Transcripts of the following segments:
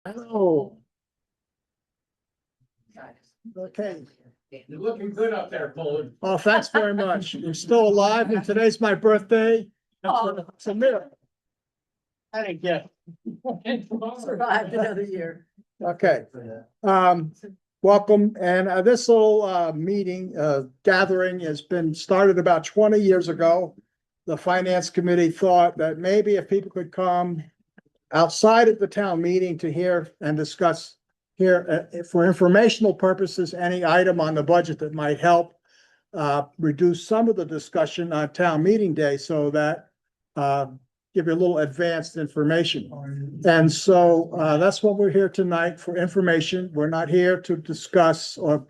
Oh. Okay. You're looking good up there, Paul. Oh, thanks very much. You're still alive and today's my birthday. It's a miracle. I didn't get. Survived another year. Okay, welcome. And this little meeting, gathering has been started about 20 years ago. The finance committee thought that maybe if people could come outside of the town meeting to hear and discuss here for informational purposes, any item on the budget that might help reduce some of the discussion on town meeting day so that give you a little advanced information. And so that's what we're here tonight for information. We're not here to discuss or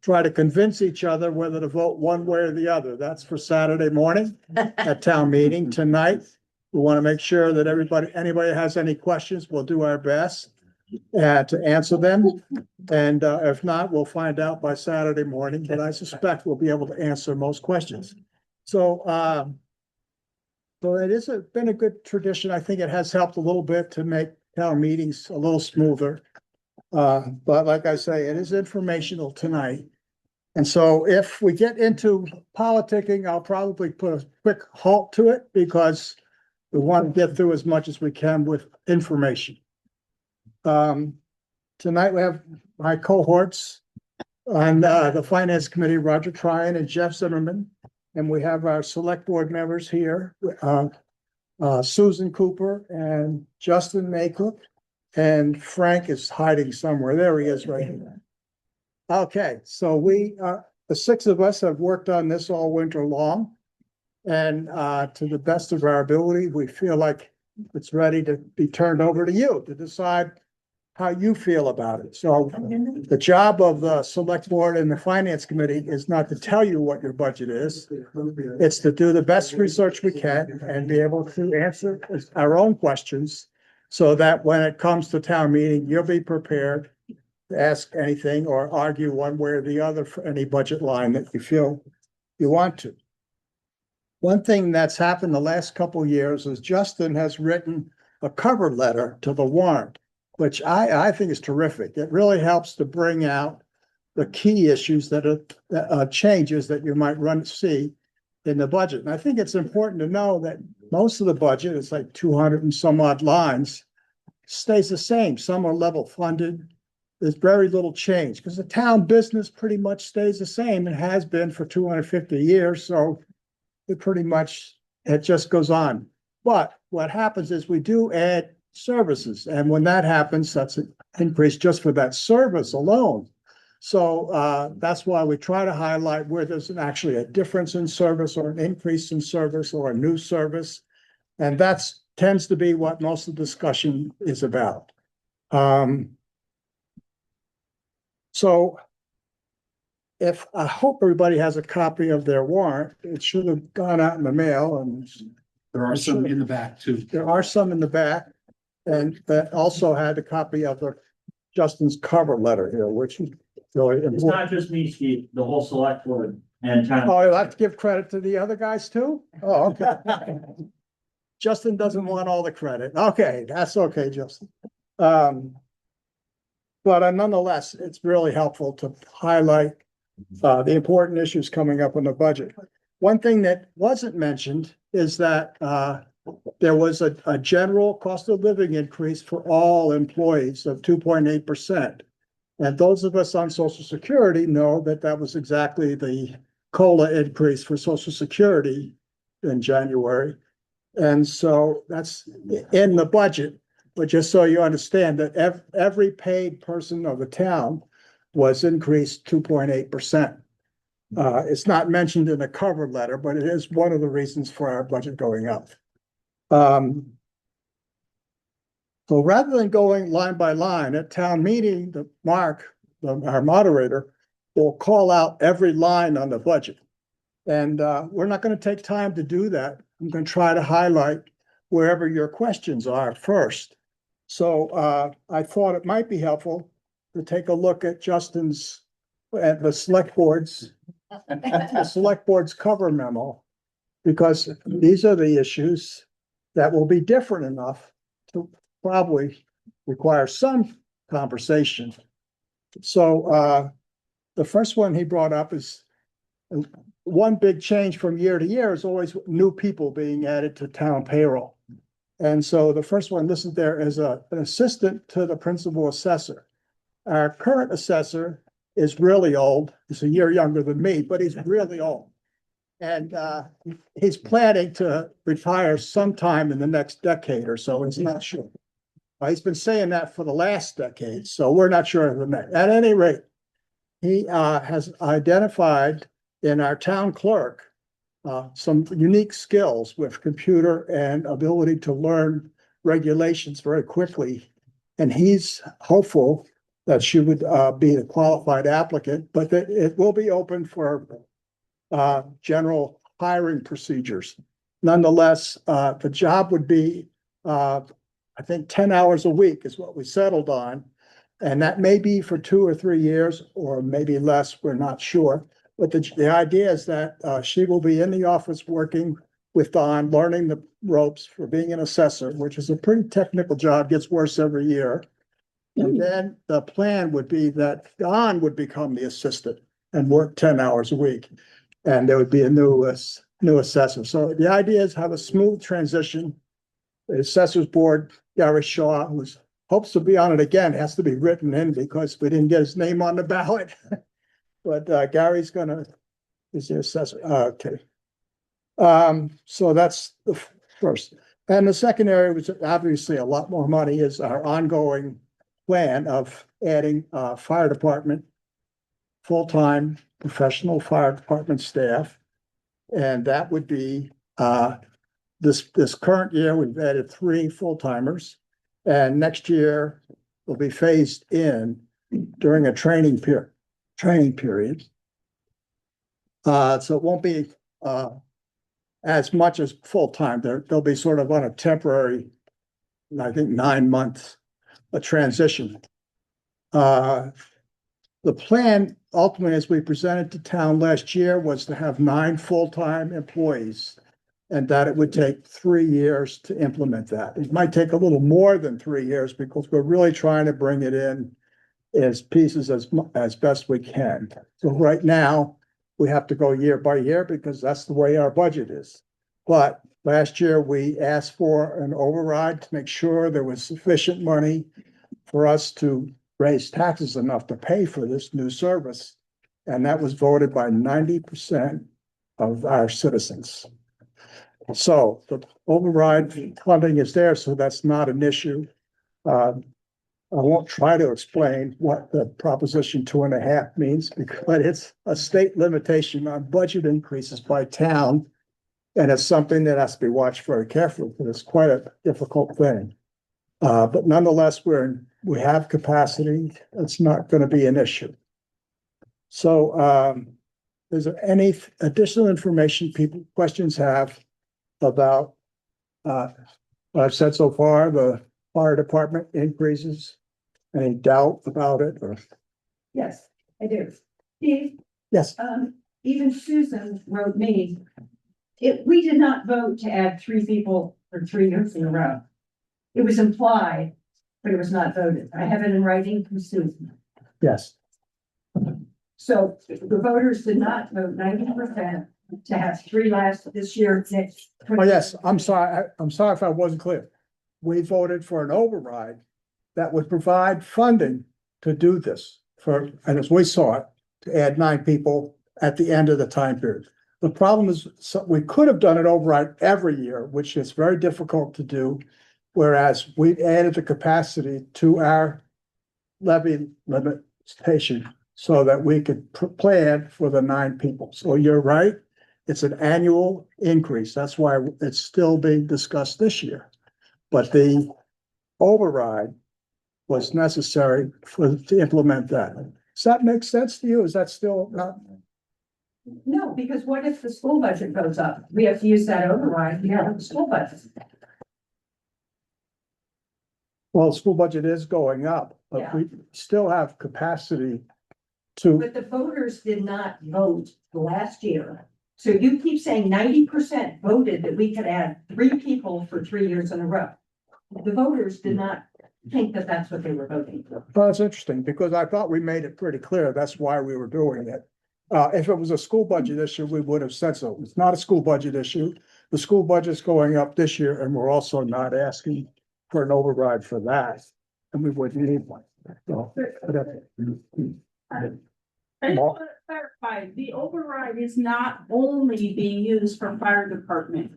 try to convince each other whether to vote one way or the other. That's for Saturday morning at town meeting. Tonight, we want to make sure that anybody has any questions, we'll do our best to answer them. And if not, we'll find out by Saturday morning, but I suspect we'll be able to answer most questions. So it is been a good tradition. I think it has helped a little bit to make town meetings a little smoother. But like I say, it is informational tonight. And so if we get into politicking, I'll probably put a quick halt to it because we want to get through as much as we can with information. Tonight we have my cohorts on the finance committee, Roger Tryon and Jeff Zimmerman. And we have our select board members here, Susan Cooper and Justin Maycook. And Frank is hiding somewhere. There he is right here. Okay, so the six of us have worked on this all winter long. And to the best of our ability, we feel like it's ready to be turned over to you to decide how you feel about it. So the job of the select board and the finance committee is not to tell you what your budget is. It's to do the best research we can and be able to answer our own questions so that when it comes to town meeting, you'll be prepared to ask anything or argue one way or the other for any budget line that you feel you want to. One thing that's happened the last couple of years is Justin has written a cover letter to the warrant, which I think is terrific. It really helps to bring out the key issues that are changes that you might see in the budget. And I think it's important to know that most of the budget, it's like 200 and some odd lines, stays the same. Some are level funded. There's very little change because the town business pretty much stays the same and has been for 250 years. So it just goes on. But what happens is we do add services. And when that happens, that's an increase just for that service alone. So that's why we try to highlight where there's actually a difference in service or an increase in service or a new service. And that tends to be what most of the discussion is about. So I hope everybody has a copy of their warrant. It should have gone out in the mail and There are some in the back too. there are some in the back. And that also had a copy of Justin's cover letter here, which is really It's important. not just me, Steve, the whole select board and town. Oh, you'll have to give credit to the other guys too? Oh, okay. Justin doesn't want all the credit. Okay, that's okay, Justin. But nonetheless, it's really helpful to highlight the important issues coming up in the budget. One thing that wasn't mentioned is that there was a general cost of living increase for all employees of 2.8%. And those of us on Social Security know that that was exactly the COLA increase for Social Security in January. And so that's in the budget. But just so you understand that every paid person of the town was increased 2.8%. It's not mentioned in the cover letter, but it is one of the reasons for our budget going up. So rather than going line by line at town meeting, our moderator, will call out every line on the budget. And we're not going to take time to do that. I'm going to try to highlight wherever your questions are first. So I thought it might be helpful to take a look at the select board's cover memo, because these are the issues that will be different enough to probably requires some conversation. So, the first one he brought up is one big change from year to year is always new people being added to town payroll. And so the first one listed there is an assistant to the principal assessor. Our current assessor is really old. He's a year younger than me, but he's really old. And he's planning to retire sometime in the next decade or so. He's not sure. He's been saying that for the last decade, so we're not sure of the next. At any rate, he has identified in our town clerk some unique skills with computer and ability to learn regulations very quickly. And he's hopeful that she would be a qualified applicant, but that it will be open for general hiring procedures. Nonetheless, the job would be, I think 10 hours a week is what we settled on. And that may be for 2 or 3 years, or maybe less, we're not sure. But the idea is that she will be in the office working with Don, learning the ropes for being an assessor, which is a pretty technical job, gets worse every year. And then the plan would be that Don would become the assistant and work 10 hours a week. And there would be a new assessor. So the idea is have a smooth transition. The assessors board, Gary Shaw, who hopes to be on it again, has to be written in because we didn't get his name on the ballot. But Gary's is the assessor. Okay. So that's the first. And the second area, which is obviously a lot more money, is our ongoing plan of adding fire department, full-time professional fire department staff. And that would be this current year, we've added 3 full-timers. And next year will be phased in during a training period. So it won't be as much as full-time. They'll be sort of on a temporary, I think 9 months, a transition. The plan ultimately, as we presented to town last year, was to have 9 full-time employees. And that it would take 3 years to implement that. It might take a little more than 3 years because we're really trying to bring it in as pieces as best we can. So right now, we have to go year by year because that's the way our budget is. But last year, we asked for an override to make sure there was sufficient money for us to raise taxes enough to pay for this new service. And that was voted by 90% of our citizens. So the override funding is there, so that's not an issue. I won't try to explain what the Proposition 2.5 means, but it's a state limitation on budget increases by town. And it's something that has to be watched very carefully because it's quite a difficult thing. But nonetheless, we have capacity. It's not going to be an issue. So is there any additional information questions have about what I've said so far, the fire department increases? Any doubt about it or? Yes, I do. Steve, Yes, even Susan wrote me, we did not vote to add 3 people for 3 years in a row. It was implied, but it was not voted. I have it in writing from Susan. yes. So the voters did not vote 90% to have 3 this year, next. Oh, yes, I'm sorry. I'm sorry if I wasn't clear. We voted for an override that would provide funding to do this and as we saw it, to add 9 people at the end of the time period. The problem is, we could have done an override every year, which is very difficult to do. Whereas we added the capacity to our levy limitation so that we could plan for the 9 people. So you're right. It's an annual increase. That's why it's still being discussed this year. But the override was necessary to implement that. Does that make sense to you? Is that still not? No, because what if the school budget goes up? We have to use that override, the school budget. Well, the school budget is going up, but Yeah. we still have capacity to, But the voters did not vote last year. So you keep saying 90% voted that we could add 3 people for 3 years in a row. The voters did not think that that's what they were voting for. Well, that's interesting, because I thought we made it pretty clear that's why we were doing it. If it was a school budget issue, we would have said so. It's not a school budget issue. The school budget's going up this year, and we're also not asking for an override for that. And we wouldn't need one. So, I just want to clarify, the override is not only being used for fire department.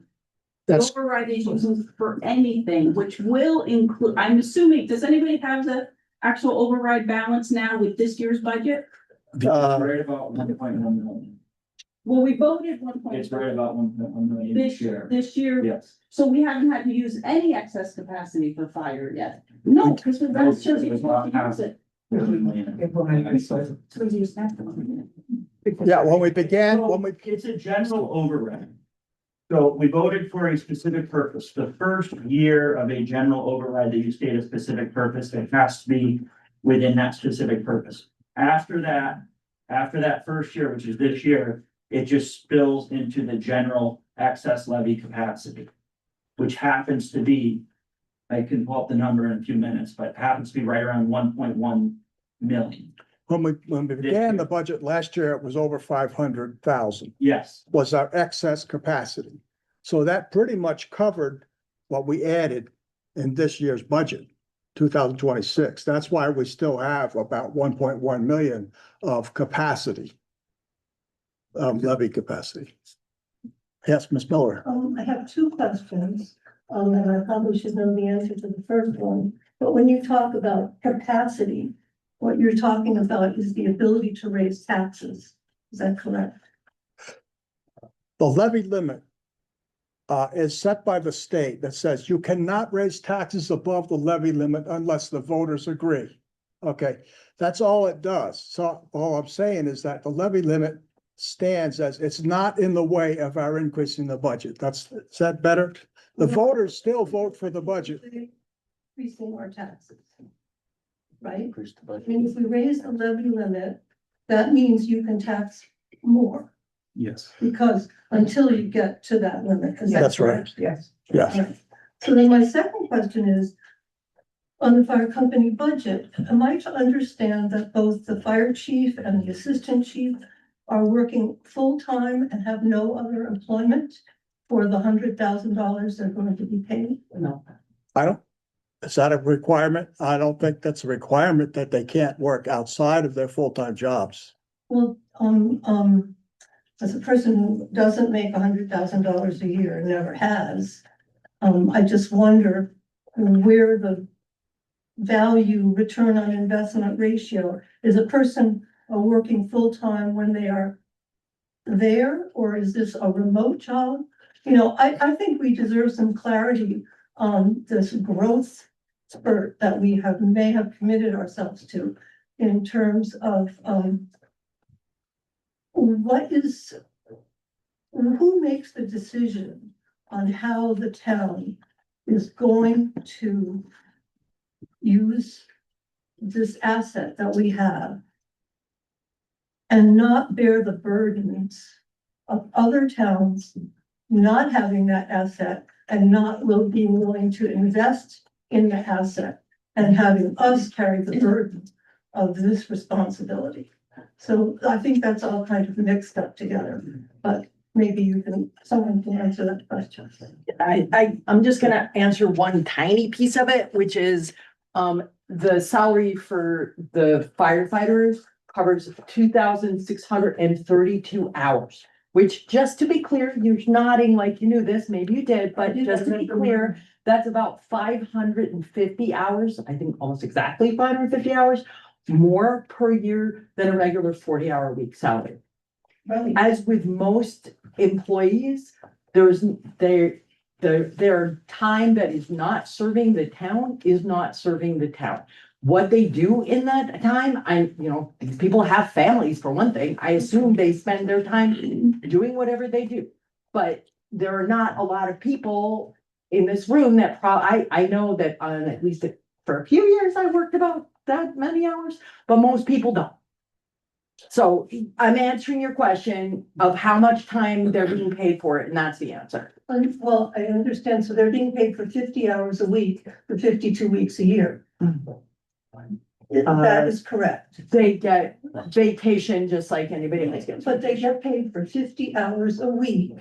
The That's, override is used for anything, which will include, I'm assuming, does anybody have the actual override balance now with this year's budget? It's right about 1.1 million. Well, we voted 1.1 It's right about 1.1 million this year. this year, Yes. so we haven't had to use any excess capacity for fire yet. No, because that's just. It was about half. Use it. 1 million. So we use that one. yeah, when we began, when we, It's a general override. So we voted for a specific purpose. The first year of a general override that you state a specific purpose, it has to be within that specific purpose. After that first year, which is this year, it just spills into the general excess levy capacity, which happens to be, I can pull up the number in a few minutes, but it happens to be right around 1.1 million. when we began the budget last year, it was over 500,000 Yes, was our excess capacity. So that pretty much covered what we added in this year's budget, 2026. That's why we still have about 1.1 million of capacity. Levy capacity. Yes, Ms. Miller. I have two questions, and I probably should know the answer to the first one. But when you talk about capacity, what you're talking about is the ability to raise taxes. Is that correct? The levy limit is set by the state that says you cannot raise taxes above the levy limit unless the voters agree. Okay, that's all it does. So all I'm saying is that the levy limit stands as, it's not in the way of our increasing the budget. Is that better? The voters still vote for the budget. Increasing our taxes. Right? I mean, if we raise the levy limit, that means you can tax more, Yes. because until you get to that limit. Is that That's right. correct? Yes. Yeah, Right. So then my second question is, on the fire company budget, am I to understand that both the fire chief and the assistant chief are working full-time and have no other employment for the $100,000 they're going to be paid? No. is that a requirement? I don't think that's a requirement that they can't work outside of their full-time jobs. Well, as a person who doesn't make $100,000 a year, and never has, I just wonder where the value return on investment ratio is. A person working full-time when they are there, or is this a remote job? You know, I think we deserve some clarity on this growth spurt that we may have committed ourselves to in terms of, who makes the decision on how the town is going to use this asset that we have and not bear the burdens of other towns not having that asset and not being willing to invest in the asset and having us carry the burden of this responsibility. So I think that's all kind of mixed up together, but maybe someone can answer that question. I'm just gonna answer one tiny piece of it, which is, the salary for the firefighters covers 2,632 hours. Which, just to be clear, you're nodding like you knew this, maybe you did, but just to be clear, that's about 550 hours, I think almost exactly 550 hours more per year than a regular 40-hour week salary. Right. As with most employees, their time that is not serving the town is not serving the town. What they do in that time, these people have families for one thing. I assume they spend their time doing whatever they do. But there are not a lot of people in this room that I know that on at least for a few years, I worked about that many hours, but most people don't. So I'm answering your question of how much time they're being paid for it, and that's the answer. Well, I understand. So they're being paid for 50 hours a week for 52 weeks a year. That is correct. They get vacation just like anybody else gets. But they get paid for 50 hours a week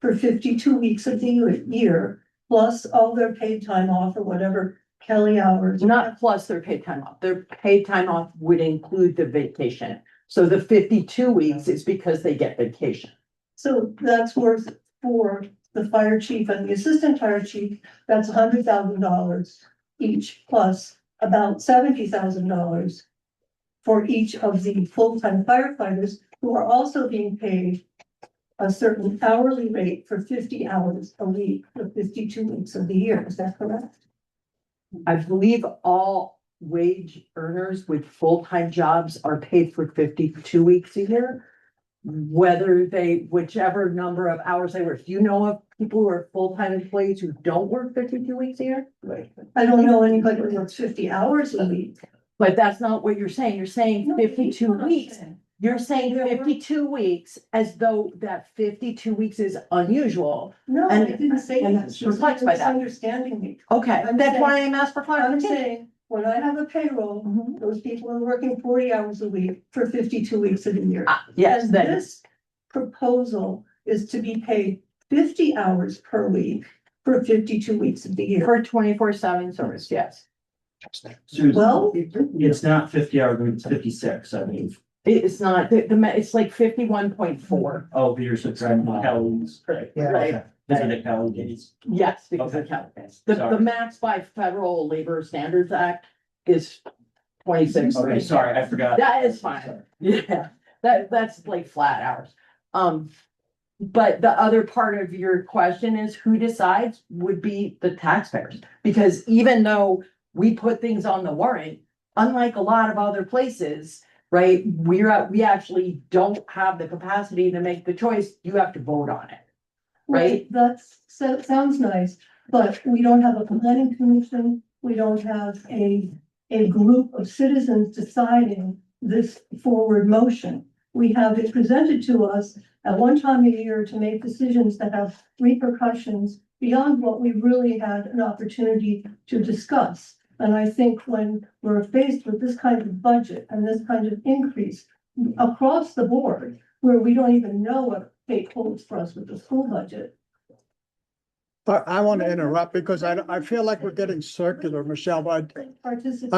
for 52 weeks of the year, plus all their paid time off or whatever Kelly hours. Not plus their paid time off. Their paid time off would include the vacation. So the 52 weeks is because they get vacation. So that's worth for the fire chief and the assistant fire chief, that's $100,000 each, plus about $70,000 for each of the full-time firefighters who are also being paid a certain hourly rate for 50 hours a week for 52 weeks of the year. Is that correct? I believe all wage earners with full-time jobs are paid for 52 weeks a year. Whether they, whichever number of hours they work. Do you know of people who are full-time employees who don't work 52 weeks a year? I don't know anybody who works 50 hours a week. But that's not what you're saying. You're saying No, 52 that's what I'm weeks. saying. You're saying 52 weeks as though that 52 weeks is unusual. No, I And- didn't say and that. it's You're reflects by that. misunderstanding me. Okay, I'm that's saying- why I'm asking for I'm clarification. saying, when I have a payroll, Mhm. those people are working 40 hours a week for 52 weeks of the year. Yes, And then, this proposal is to be paid 50 hours per week for 52 weeks of the year. for 24/7 service, yes. Susan, Well- it's not 50 hours, it's 56, I believe. It's not, it's like 51.4. Oh, but you're subtracting Kelly's. Right. These are the Kelly days. Yes, because of Okay. California. The Sorry. max by Federal Labor Standards Act is 26. Okay, sorry, I forgot. That is fine. Yeah, that's like flat hours. But the other part of your question is who decides would be the taxpayers. Because even though we put things on the warrant, unlike a lot of other places, right? We actually don't have the capacity to make the choice. You have to vote on it. Right. So sounds nice, but we don't have a planning commission. We don't have a group of citizens deciding this forward motion. We have it presented to us at one time a year to make decisions that have repercussions beyond what we really had an opportunity to discuss. And I think when we're faced with this kind of budget and this kind of increase across the board, where we don't even know what fate holds for us with the school budget. But I want to interrupt because I feel like we're getting circular, Michelle, but I do Participate.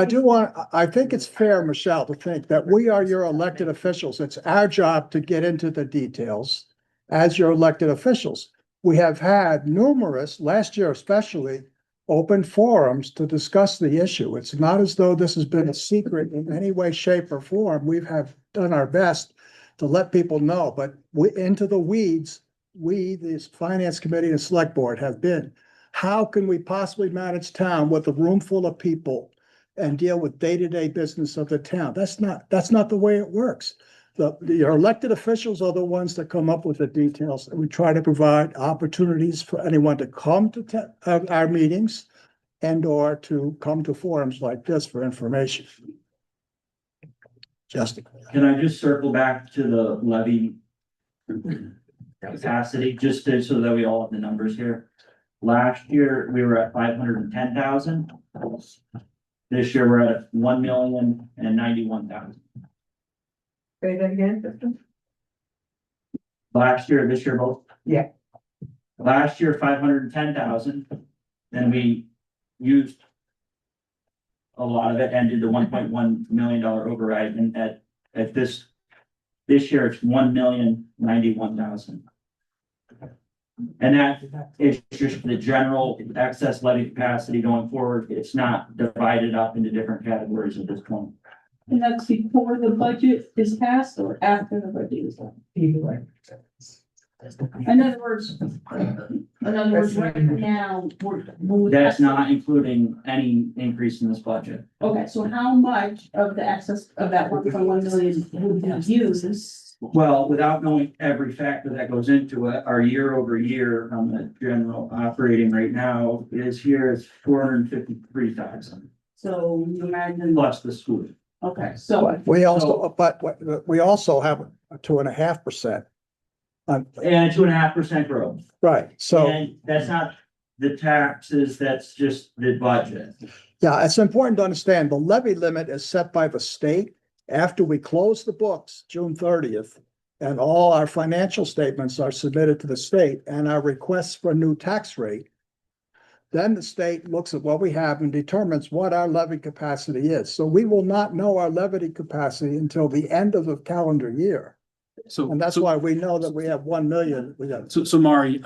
I think it's fair, Michelle, to think that we are your elected officials. It's our job to get into the details as your elected officials. We have had numerous, last year especially, open forums to discuss the issue. It's not as though this has been a secret in any way, shape, or form. We have done our best to let people know, but into the weeds, this finance committee and select board have been. How can we possibly manage town with a room full of people and deal with day-to-day business of the town? That's not the way it works. Your elected officials are the ones that come up with the details, and we try to provide opportunities for anyone to come to our meetings and or to come to forums like this for information. Justin. Can I just circle back to the levy capacity, just so that we all have the numbers here? Last year, we were at 510,000. This year, we're at 1,091,000. Say that again. Last year, this year both? Yeah. Last year, 510,000, then we used a lot of it and did the $1.1 million override, and at this year, it's 1,091,000. And that is just the general excess levy capacity going forward. It's not divided up into different categories at this point. And that's before the budget is passed or after the budget is done? In other words, right now, That's not including any increase in this budget. Okay, so how much of the excess of that 1.1 million would be used? Well, without knowing every factor that goes into it, our year over year on the general operating right now is here is 453,000 So you imagine, plus the school. okay, so We also, but we also have a 2.5%. And 2.5% growth. Right, so, And that's not the taxes, that's just the budget. Yeah, it's important to understand the levy limit is set by the state after we close the books June 30th. And all our financial statements are submitted to the state and our requests for a new tax rate. Then the state looks at what we have and determines what our levy capacity is. So we will not know our levy capacity until the end of the calendar year. So. And that's so- why we know that we have 1 million. We got So Mari,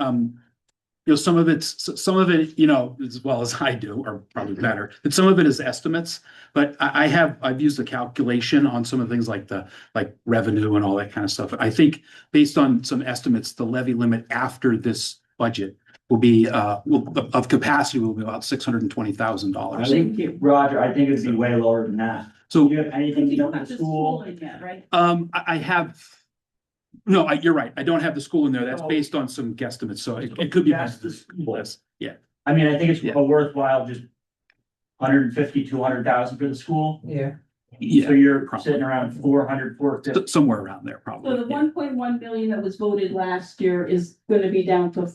some of it, as well as I do, or probably better, but some of it is estimates. But I've used the calculation on some of the things like revenue and all that kind of stuff. I think based on some estimates, the levy limit after this budget will be, of capacity will be about $620,000. Thank you, Roger. I think it'd be way lower than that. So, Do you have anything to You do don't with have the the school school? in yet, right? I have, no, you're right. I don't have the school in there. That's based on some guesstimates, so it could be. That's the school. less. Yeah. I mean, I think it's Yeah. a worthwhile, just 150, 200,000 for the school. Yeah. Yeah, So you're probably. sitting around 400, 450. Somewhere around there, So probably. the 1.1 million that was voted last year is gonna be down to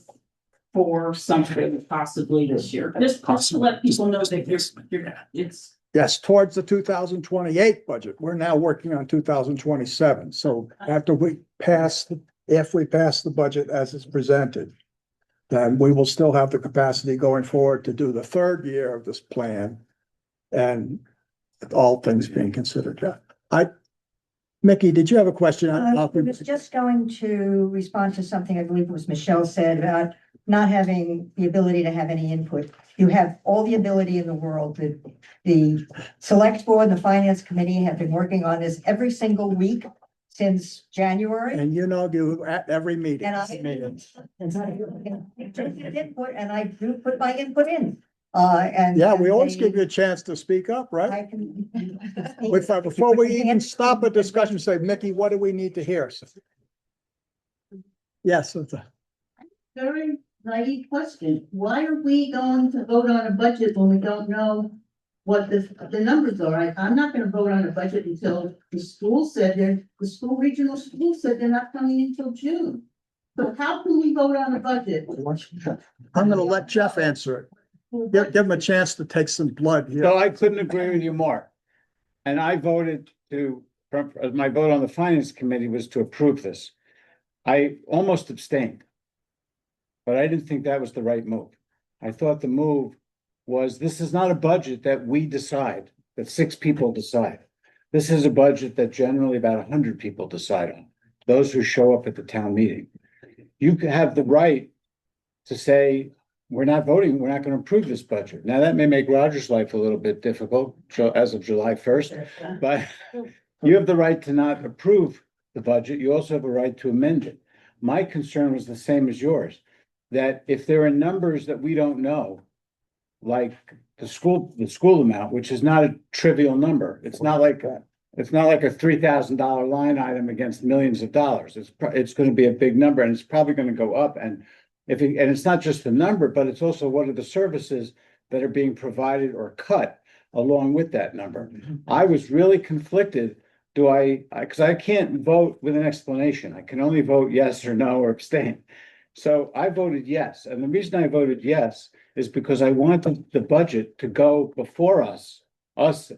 for something possibly this year. Just to let people know that it's. Yes, towards the 2028 budget. We're now working on 2027. So after if we pass the budget as it's presented, then we will still have the capacity going forward to do the third year of this plan. And all things being considered. Yeah. Mickey, did you have a question? I was just going to respond to something I believe it was Michelle said about not having the ability to have any input. You have all the ability in the world. The select board, the finance committee have been working on this every single week since January. And you at every meeting. And I do put my input in. And. Yeah, we always they- give you a chance to speak up, right? I can. Before we even stop a discussion, say, Mickey, what do we need to hear? Yes, Very naive question. Why are we going to vote on a budget when we don't know what the numbers are? I'm not gonna vote on a budget until the regional school said they're not coming until June. So how can we vote on a budget? I'm gonna let Jeff answer it. Give him a chance to take some blood here. So I couldn't agree with you more. And I voted my vote on the finance committee was to approve this. I almost abstained. But I didn't think that was the right move. I thought the move was, this is not a budget that we decide, that 6 people decide. This is a budget that generally about 100 people decide on, those who show up at the town meeting. You could have the right to say, we're not voting, we're not gonna approve this budget. Now, that may make Roger's life a little bit difficult, as of July 1st, but you have the right to not approve the budget. You also have a right to amend it. My concern was the same as yours, that if there are numbers that we don't know, like the school amount, which is not a trivial number. It's not like a $3,000 line item against millions of dollars. It's gonna be a big number, and it's probably gonna go up. And it's not just the number, but it's also what are the services that are being provided or cut along with that number. I was really conflicted. Because I can't vote with an explanation. I can only vote yes or no or abstain. So I voted yes. And the reason I voted yes is because I wanted the budget to go before us as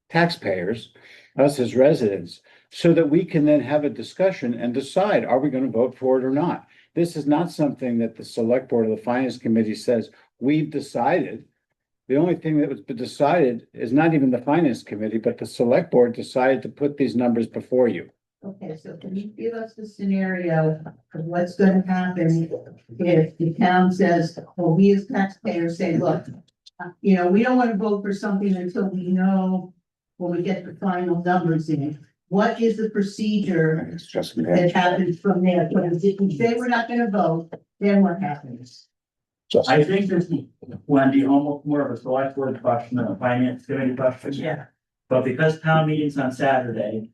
taxpayers, us as residents, so that we can then have a discussion and decide, are we going to vote for it or not? This is not something that the select board or the finance committee says, we've decided. The only thing that was decided is not even the finance committee, but the select board decided to put these numbers before you. Okay, so can you give us the scenario of what's gonna happen if the town says, well, we as taxpayers say, look, we don't wanna vote for something until we know when we get the final numbers in. What is the procedure that happens from there? Because if we say we're not gonna vote, then what happens? I think this is, Wendy, almost more of a select board question than a finance committee question. Yeah. But because town meeting's on Saturday,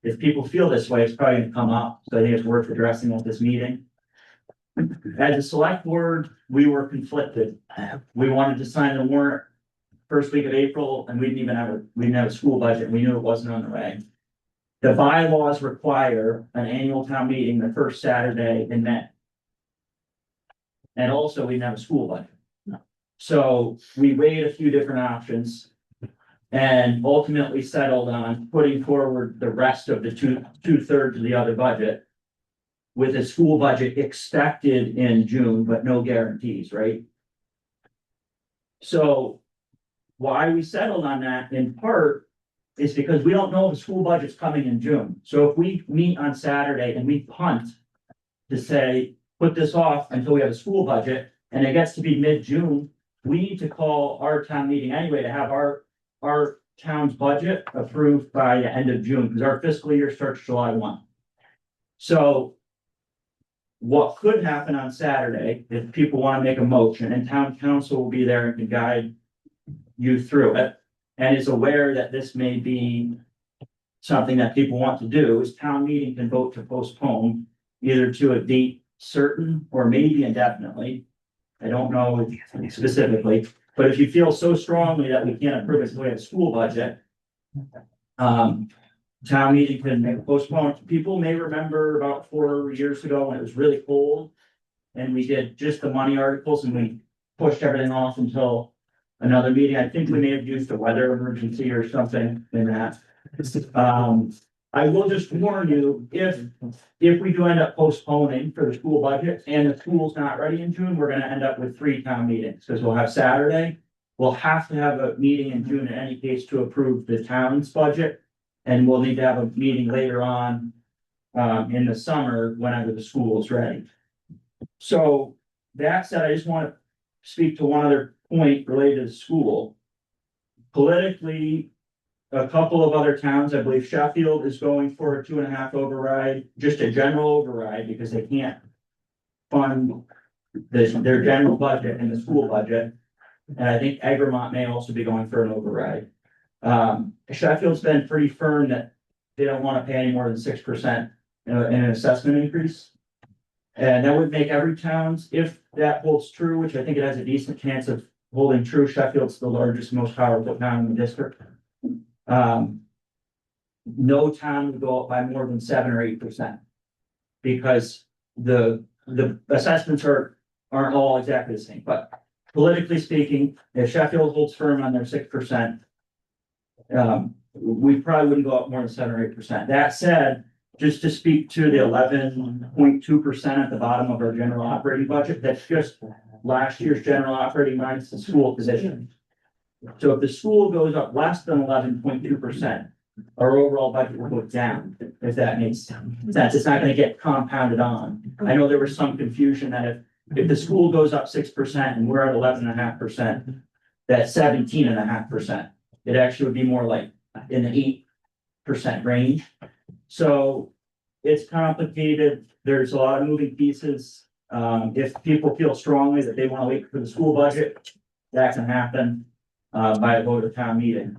if people feel this way, it's probably gonna come up, so I think it's worth addressing at this meeting. As a select board, we were conflicted. We wanted to sign the warrant first week of April, and we didn't have a school budget, we knew it wasn't on the way. The bylaws require an annual town meeting the first Saturday in May. And also, we didn't have a school budget. So we weighed a few different options. And ultimately settled on putting forward the rest of the two-thirds of the other budget. With a school budget expected in June, but no guarantees, right? So why we settled on that in part is because we don't know if the school budget's coming in June. So if we meet on Saturday and we punt to say, put this off until we have a school budget, and it gets to be mid-June, we need to call our town meeting anyway to have our town's budget approved by the end of June, because our fiscal year starts July 1. So what could happen on Saturday, if people want to make a motion, and town council will be there and can guide you through it, and is aware that this may be something that people want to do, is town meeting can vote to postpone either to a date certain or maybe indefinitely. I don't know specifically, but if you feel so strongly that we can't approve it until we have a school budget, town meeting can postpone. People may remember about 4 years ago when it was really cold and we did just the money articles and we pushed everything off until another meeting. I think we may have used a weather emergency or something in that. I will just warn you, if we do end up postponing for the school budget and the school's not ready in June, we're gonna end up with 3 town meetings, because we'll have Saturday. We'll have to have a meeting in June in any case to approve the town's budget. And we'll need to have a meeting later on, in the summer, whenever the school is ready. So that said, I just want to speak to one other point related to the school. Politically, a couple of other towns, I believe Sheffield is going for a 2.5 override, just a general override, because they can't fund their general budget and the school budget. And I think Egremont may also be going for an override. Sheffield's been pretty firm that they don't want to pay any more than 6% in an assessment increase. And that would make every town's, if that holds true, which I think it has a decent chance of holding true, Sheffield's the largest, most powerful town in the district. No town would go up by more than 7 or 8%. Because the assessments aren't all exactly the same, but politically speaking, if Sheffield holds firm on their 6%, we probably wouldn't go up more than 7 or 8%. That said, just to speak to the 11.2% at the bottom of our general operating budget, that's just last year's general operating minus the school position. So if the school goes up less than 11.2%, our overall budget will go down, if that makes sense. It's not gonna get compounded on. I know there was some confusion that if the school goes up 6% and we're at 11.5%, that's 17.5%. It actually would be more like in the 8% range. So it's complicated. There's a lot of moving pieces. If people feel strongly that they want to wait for the school budget, that can happen by a vote of town meeting.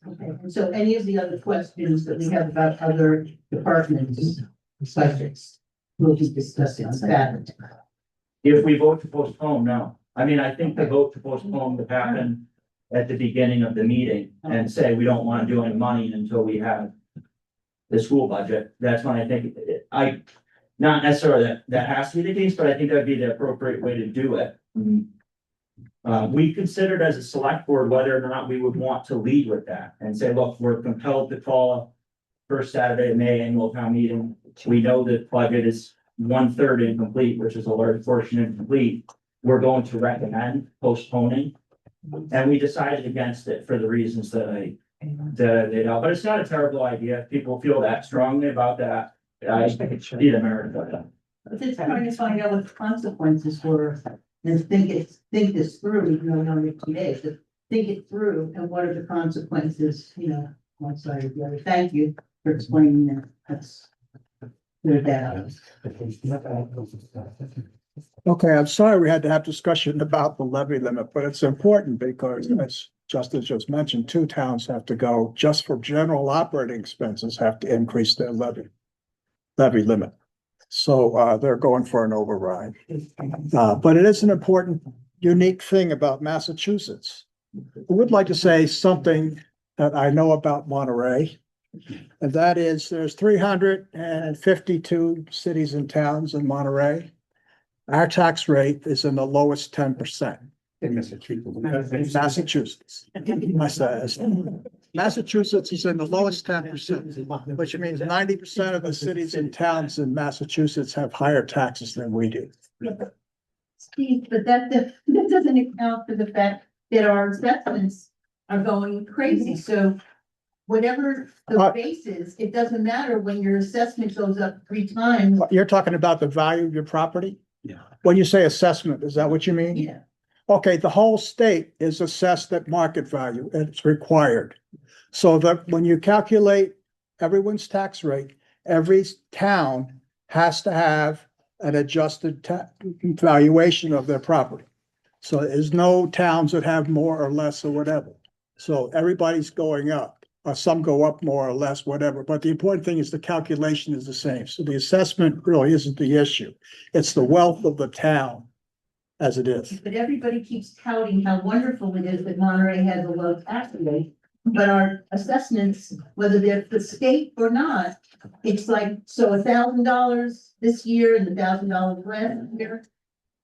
Okay, and so any of the other questions that we have about other departments, budgets, we'll be discussing that. If we vote to postpone, no. I mean, I think the vote to postpone would happen at the beginning of the meeting and say, we don't want to do any money until we have the school budget. That's when I think, not necessarily that has to be the case, but I think that'd be the appropriate way to do it. We considered as a select board whether or not we would want to lead with that and say, look, we're compelled to call first Saturday of May annual town meeting. We know that budget is 1/3 incomplete, which is a large portion incomplete. We're going to recommend postponing. And we decided against it for the reasons that I laid out, but it's not a terrible idea. If people feel that strongly about that, I think it should be the merit of it. But it's trying to find out what the consequences were and think this through, even though only 2 days, to think it through and what are the consequences, one side or the other. Thank you for explaining that. That's good data. Okay, I'm sorry we had to have discussion about the levy limit, but it's important because as Justin just mentioned, 2 towns have to go just for general operating expenses have to increase their levy limit. So they're going for an override. But it is an important, unique thing about Massachusetts. I would like to say something that I know about Monterey. And that is there's 352 cities and towns in Monterey. Our tax rate is in the lowest 10%. In Massachusetts. Massachusetts. Massachusetts is in the lowest 10%, which means 90% of the cities and towns in Massachusetts have higher taxes than we do. Steve, but that doesn't account for the fact that our assessments are going crazy, so. Whatever the Uh, base is, it doesn't matter when your assessment goes up 3 times. You're talking about the value of your property? Yeah. When you say assessment, is that what you mean? Yeah, Okay, the whole state is assessed at market value, and it's required. So that when you calculate everyone's tax rate, every town has to have an adjusted valuation of their property. So there's no towns that have more or less or whatever. So everybody's going up, or some go up more or less, whatever. But the important thing is the calculation is the same. So the assessment really isn't the issue. It's the wealth of the town as it is. but everybody keeps touting how wonderful it is that Monterey has a low tax rate. But our assessments, whether they're the state or not, it's like, so $1,000 this year and $1,000 last year.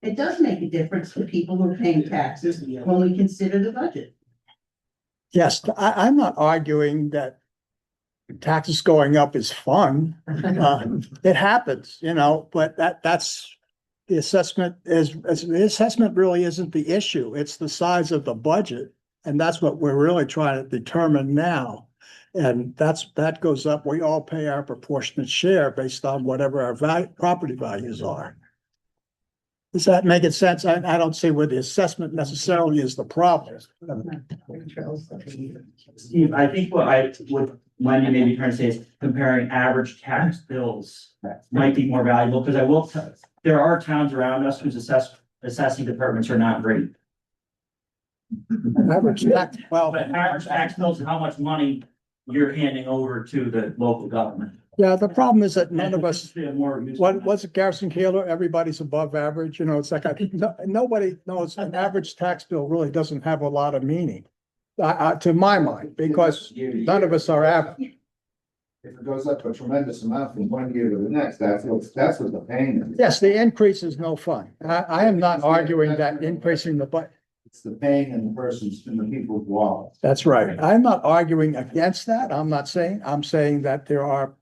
It does make a difference to people who are paying taxes when we consider the budget. Yes, I'm not arguing that taxes going up is fun. It happens, but that's the assessment the assessment really isn't the issue. It's the size of the budget. And that's what we're really trying to determine now. And that goes up. We all pay our proportionate share based on whatever our property values are. Does that make sense? I don't see where the assessment necessarily is the problem. Steve, I think what Wendy may be trying to say is comparing average tax bills might be more valuable, because I will tell, there are towns around us whose assessing departments are not great. Average tax, well, But average tax bills and how much money you're handing over to the local government. yeah, the problem is that none of us, They have more use for that. what's it, Garrison Keeler? Everybody's above average, it's like, nobody knows, an average tax bill really doesn't have a lot of meaning. To my mind, because none of us are average. If it goes up a tremendous amount from one year to the next, that's what the pain is. Yes, the increase is no fun. I am not arguing that increasing the budget. It's the pain in the person's, in the people's wallets. That's right. I'm not arguing against that. I'm saying that there are,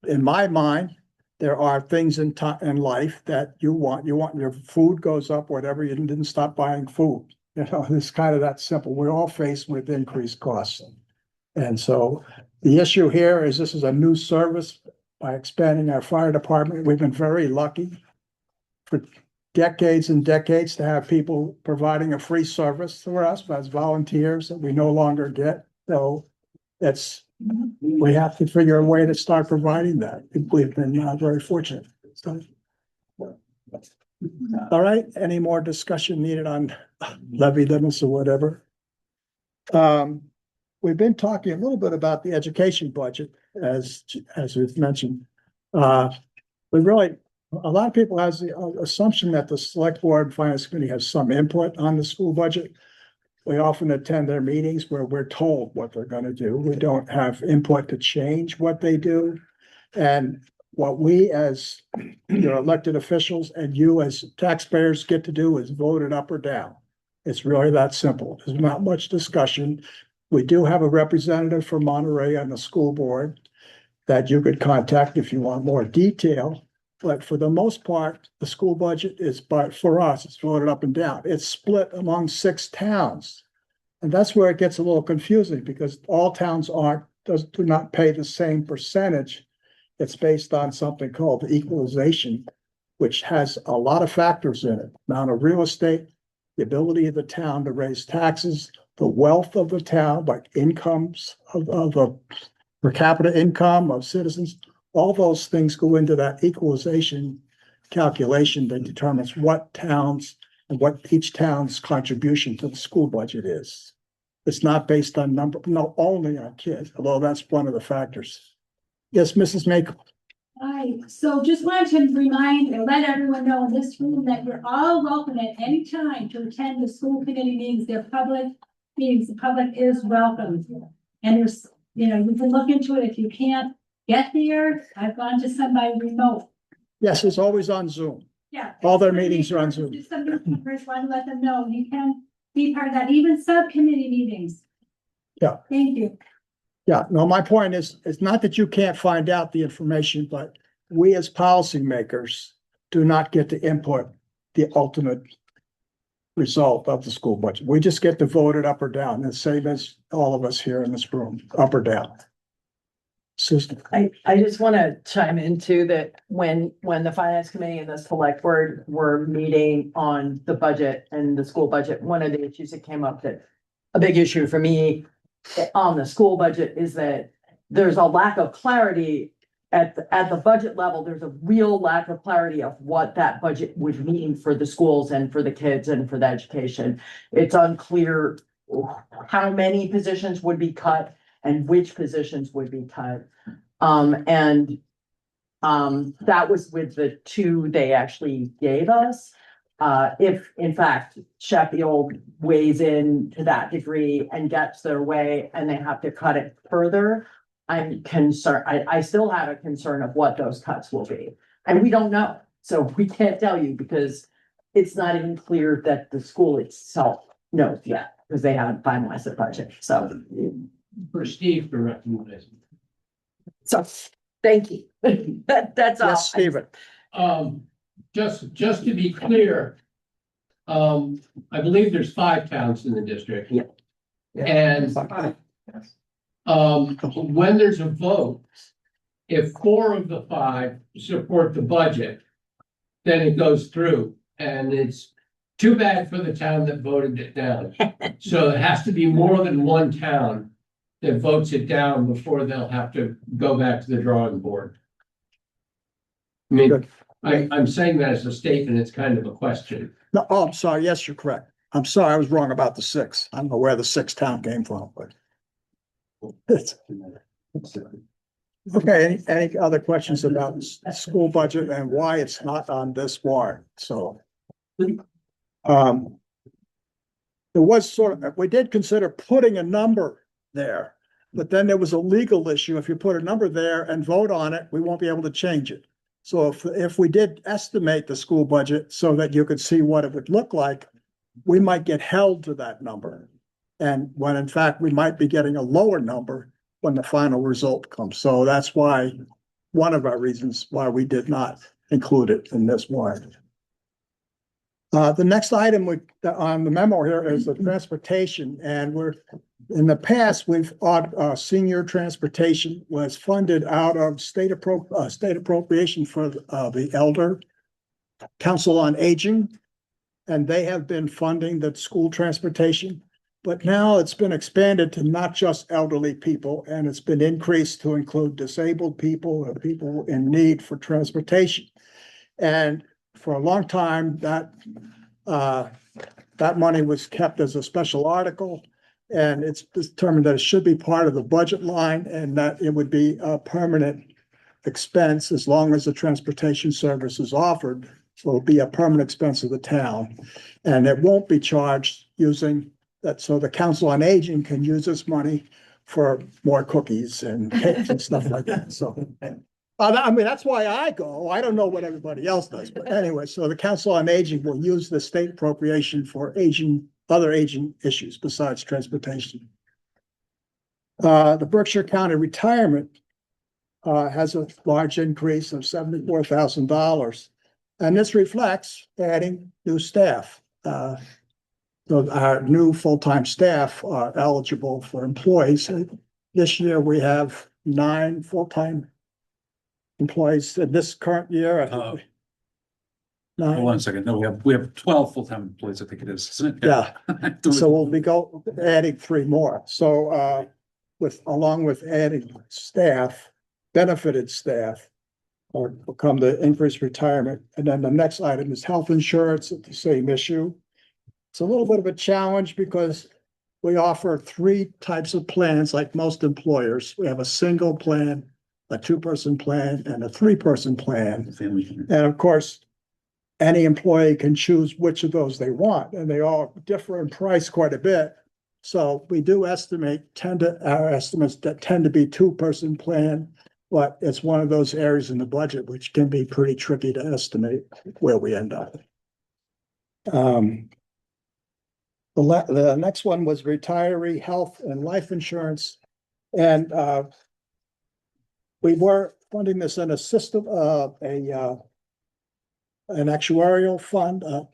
in my mind, there are things in life that you want your food goes up, whatever, you didn't stop buying food. It's kind of that simple. We're all faced with increased costs. And so the issue here is this is a new service. By expanding our fire department, we've been very lucky for decades and decades to have people providing a free service for us as volunteers that we no longer get. So we have to figure a way to start providing that. We've been very fortunate. So, all right, any more discussion needed on levy limits or whatever? We've been talking a little bit about the education budget, as we've mentioned. A lot of people has the assumption that the select board and finance committee has some input on the school budget. We often attend their meetings where we're told what they're going to do. We don't have input to change what they do. And what we as your elected officials and you as taxpayers get to do is vote it up or down. It's really that simple. There's not much discussion. We do have a representative from Monterey on the school board that you could contact if you want more detail. But for the most part, the school budget is, for us, it's voted up and down. It's split among 6 towns. And that's where it gets a little confusing because all towns do not pay the same percentage. It's based on something called the equalization, which has a lot of factors in it. Amount of real estate, the ability of the town to raise taxes, the wealth of the town, like incomes of the per capita income of citizens. All those things go into that equalization calculation that determines what towns and what each town's contribution to the school budget is. It's not based on only on kids, although that's one of the factors. Yes, Mrs. Makel. Hi, so just wanted to remind and let everyone know in this room that you're all welcome at any time to attend the school committee meetings. They're public meetings. The public is welcome. And there's, you can look into it if you can't get there. I've gone to some by remote. Yes, it's always on Zoom. Yeah. All their meetings are on Zoom. Just some members want to let them know, you can be part of that, even subcommittee meetings. Yeah. Thank you. Yeah, no, my point is, it's not that you can't find out the information, but we as policymakers do not get to input the ultimate result of the school budget. We just get to vote it up or down, the same as all of us here in this room, up or down. Susan, I just want to chime into that when the finance committee and the select board were meeting on the budget and the school budget, one of the issues that came up that a big issue for me on the school budget is that there's a lack of clarity at the budget level. There's a real lack of clarity of what that budget would mean for the schools and for the kids and for the education. It's unclear how many positions would be cut and which positions would be cut. That was with the two they actually gave us. If in fact Sheffield weighs in to that degree and gets their way and they have to cut it further, I'm concerned, I still have a concern of what those cuts will be. And we don't know, so we can't tell you because it's not even clear that the school itself knows yet, because they haven't finalized their budget, so. For Steve for recommendation. So, thank you. That's all. yes, Stephen, Just to be clear, I believe there's 5 towns in the district. Yeah. And when there's a vote, if 4 of the 5 support the budget, then it goes through, and it's too bad for the town that voted it down. So it has to be more than one town that votes it down before they'll have to go back to the drawing board. I mean, Good. I'm saying that as a statement, it's kind of a question. no, oh, I'm sorry, yes, you're correct. I'm sorry, I was wrong about the 6. I don't know where the 6th town came from, but. Okay, any other questions about the school budget and why it's not on this warrant? So. There was we did consider putting a number there, but then there was a legal issue. If you put a number there and vote on it, we won't be able to change it. So if we did estimate the school budget so that you could see what it would look like, we might get held to that number. And when in fact, we might be getting a lower number when the final result comes. So that's why, one of our reasons why we did not include it in this warrant. The next item on the memo here is the transportation, and in the past, senior transportation was funded out of state appropriation for the Elder Council on Aging, and they have been funding the school transportation. But now it's been expanded to not just elderly people, and it's been increased to include disabled people or people in need for transportation. And for a long time, that money was kept as a special article, and it's determined that it should be part of the budget line and that it would be a permanent expense as long as the transportation service is offered. So it'll be a permanent expense of the town, and it won't be charged using that. So the Council on Aging can use this money for more cookies and cakes and stuff like that. So. I mean, that's why I go. I don't know what everybody else does, but anyway, so the Council on Aging will use the state appropriation for other aging issues besides transportation. The Berkshire County Retirement has a large increase of $74,000. And this reflects adding new staff. So our new full-time staff are eligible for employees. This year, we have 9 full-time employees in this current year. Hold on a second. No, we have 12 full-time employees, I think it is, isn't it? Yeah. So we'll be adding 3 more. So along with adding staff, benefited staff, or become the increased retirement. And then the next item is health insurance, it's the same issue. It's a little bit of a challenge because we offer 3 types of plans like most employers. We have a single plan, a 2-person plan, and a 3-person plan. And of course, any employee can choose which of those they want, and they all differ in price quite a bit. So we do estimate our estimates that tend to be 2-person plan But it's one of those areas in the budget which can be pretty tricky to estimate where we end up. The next one was retiree health and life insurance. And we were funding this in a system, an actuarial fund, a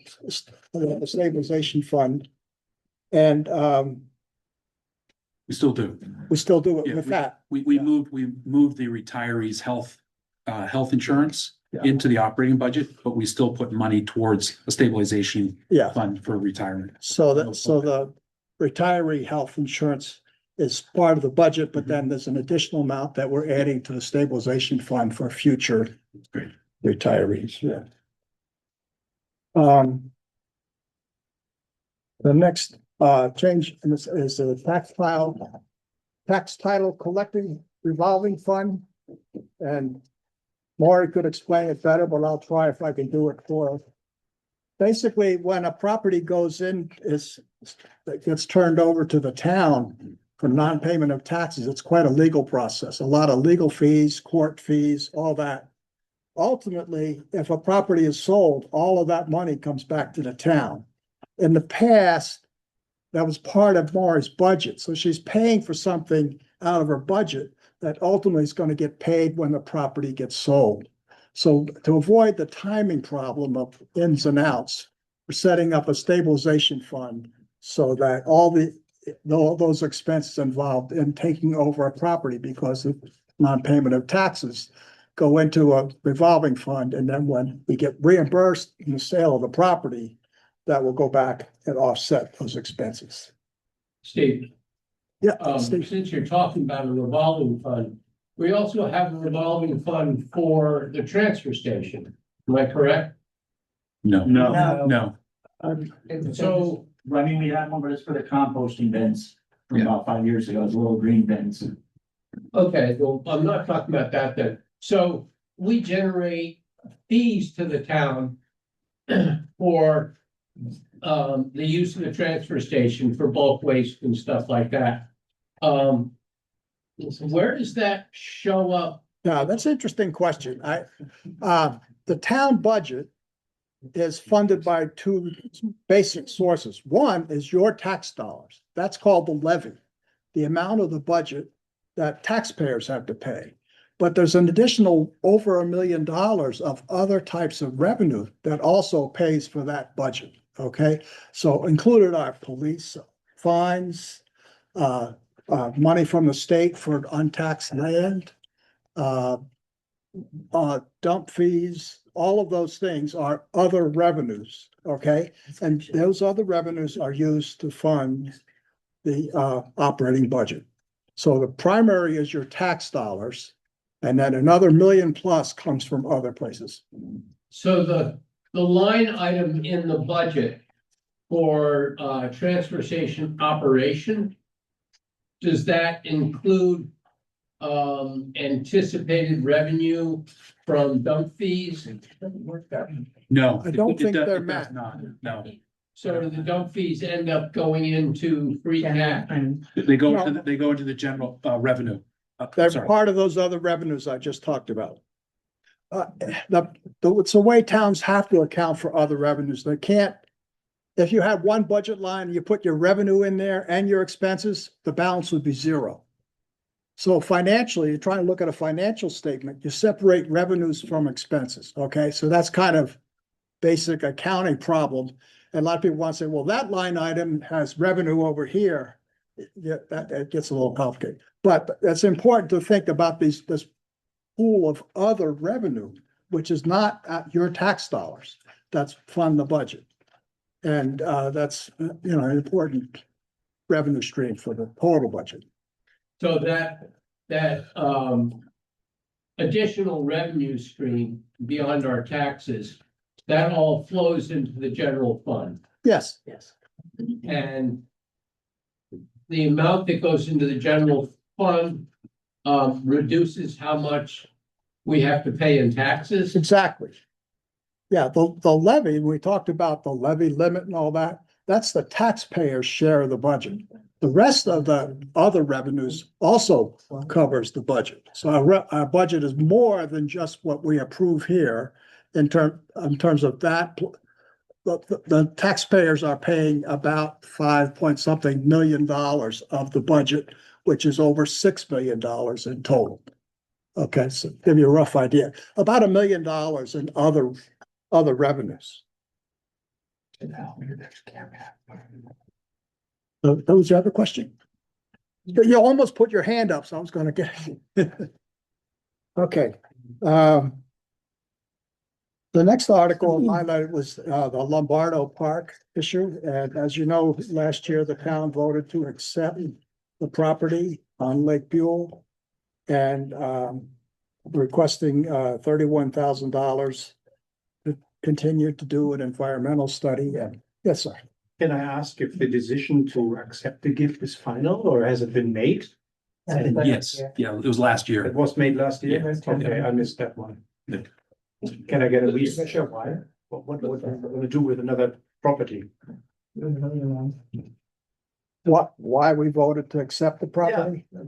stabilization fund. And We still do. we still do it Yeah, with that. We moved the retirees' health insurance Yeah. into the operating budget, but we still put money towards a stabilization Yeah, fund for retirement. so the retiree health insurance is part of the budget, but then there's an additional amount that we're adding to the stabilization fund for future Great. retirees, yeah. The next change in this is a tax title collecting revolving fund. And Maury could explain it better, but I'll try if I can do it for her. Basically, when a property goes in, it gets turned over to the town for non-payment of taxes, it's quite a legal process, a lot of legal fees, court fees, all that. Ultimately, if a property is sold, all of that money comes back to the town. In the past, that was part of Maury's budget, so she's paying for something out of her budget that ultimately is going to get paid when the property gets sold. So to avoid the timing problem of ins and outs, we're setting up a stabilization fund so that all those expenses involved in taking over a property because of non-payment of taxes go into a revolving fund, and then when we get reimbursed in the sale of the property, that will go back and offset those expenses. Steve, Yeah, Steve. since you're talking about a revolving fund, we also have a revolving fund for the transfer station. Am I correct? No, No, So, I mean, we had one, but it's for the composting bins from about 5 years ago, it's little green bins. okay, well, I'm not talking about that then. So we generate fees to the town for the use of the transfer station for bulk waste and stuff like that. Where does that show up? Now, that's an interesting question. The town budget is funded by two basic sources. One is your tax dollars. That's called the levy, the amount of the budget that taxpayers have to pay. But there's an additional over $1 million of other types of revenue that also pays for that budget, okay? So included are police fines, money from the state for untaxed land, dump fees, all of those things are other revenues, okay? And those other revenues are used to fund the operating budget. So the primary is your tax dollars, and then another $1 million plus comes from other places. So the line item in the budget for transfer station operation, does that include anticipated revenue from dump fees? no. I don't think it they're does met. not, no. So do the dump fees end up going into free cash? They go into the general revenue. They're Sorry. part of those other revenues I just talked about. It's the way towns have to account for other revenues. They can't, if you have one budget line, you put your revenue in there and your expenses, the balance would be zero. So financially, you're trying to look at a financial statement, you separate revenues from expenses, okay? So that's kind of basic accounting problem. And a lot of people want to say, well, that line item has revenue over here. Yeah, that gets a little complicated. But it's important to think about this pool of other revenue, which is not your tax dollars, that's fund the budget. And that's, an important revenue stream for the total budget. So that additional revenue stream beyond our taxes, that all flows into the general fund. Yes. Yes. And the amount that goes into the general fund reduces how much we have to pay in taxes. Exactly. Yeah, the levy, we talked about the levy limit and all that, that's the taxpayer's share of the budget. The rest of the other revenues also covers the budget. So our budget is more than just what we approve here in terms of that. The taxpayers are paying about 5 point something million of the budget, which is over $6 million in total. Okay, so give you a rough idea, about $1 million in other revenues. So that was the other question. You almost put your hand up, so I was gonna get. Okay. The next article highlighted was the Lombardo Park issue, and as you know, last year the town voted to accept the property on Lake Buell and requesting $31,000 to continue to do an environmental study. And yes, sir. Can I ask if the decision to accept the gift is final or has it been made? Yes, yeah, it was last year. It was made last year? Yeah. Okay, I missed that one. Yeah. Can I get a reason? Sure, why? What are you going to do with another property? Why we voted to accept the property? Out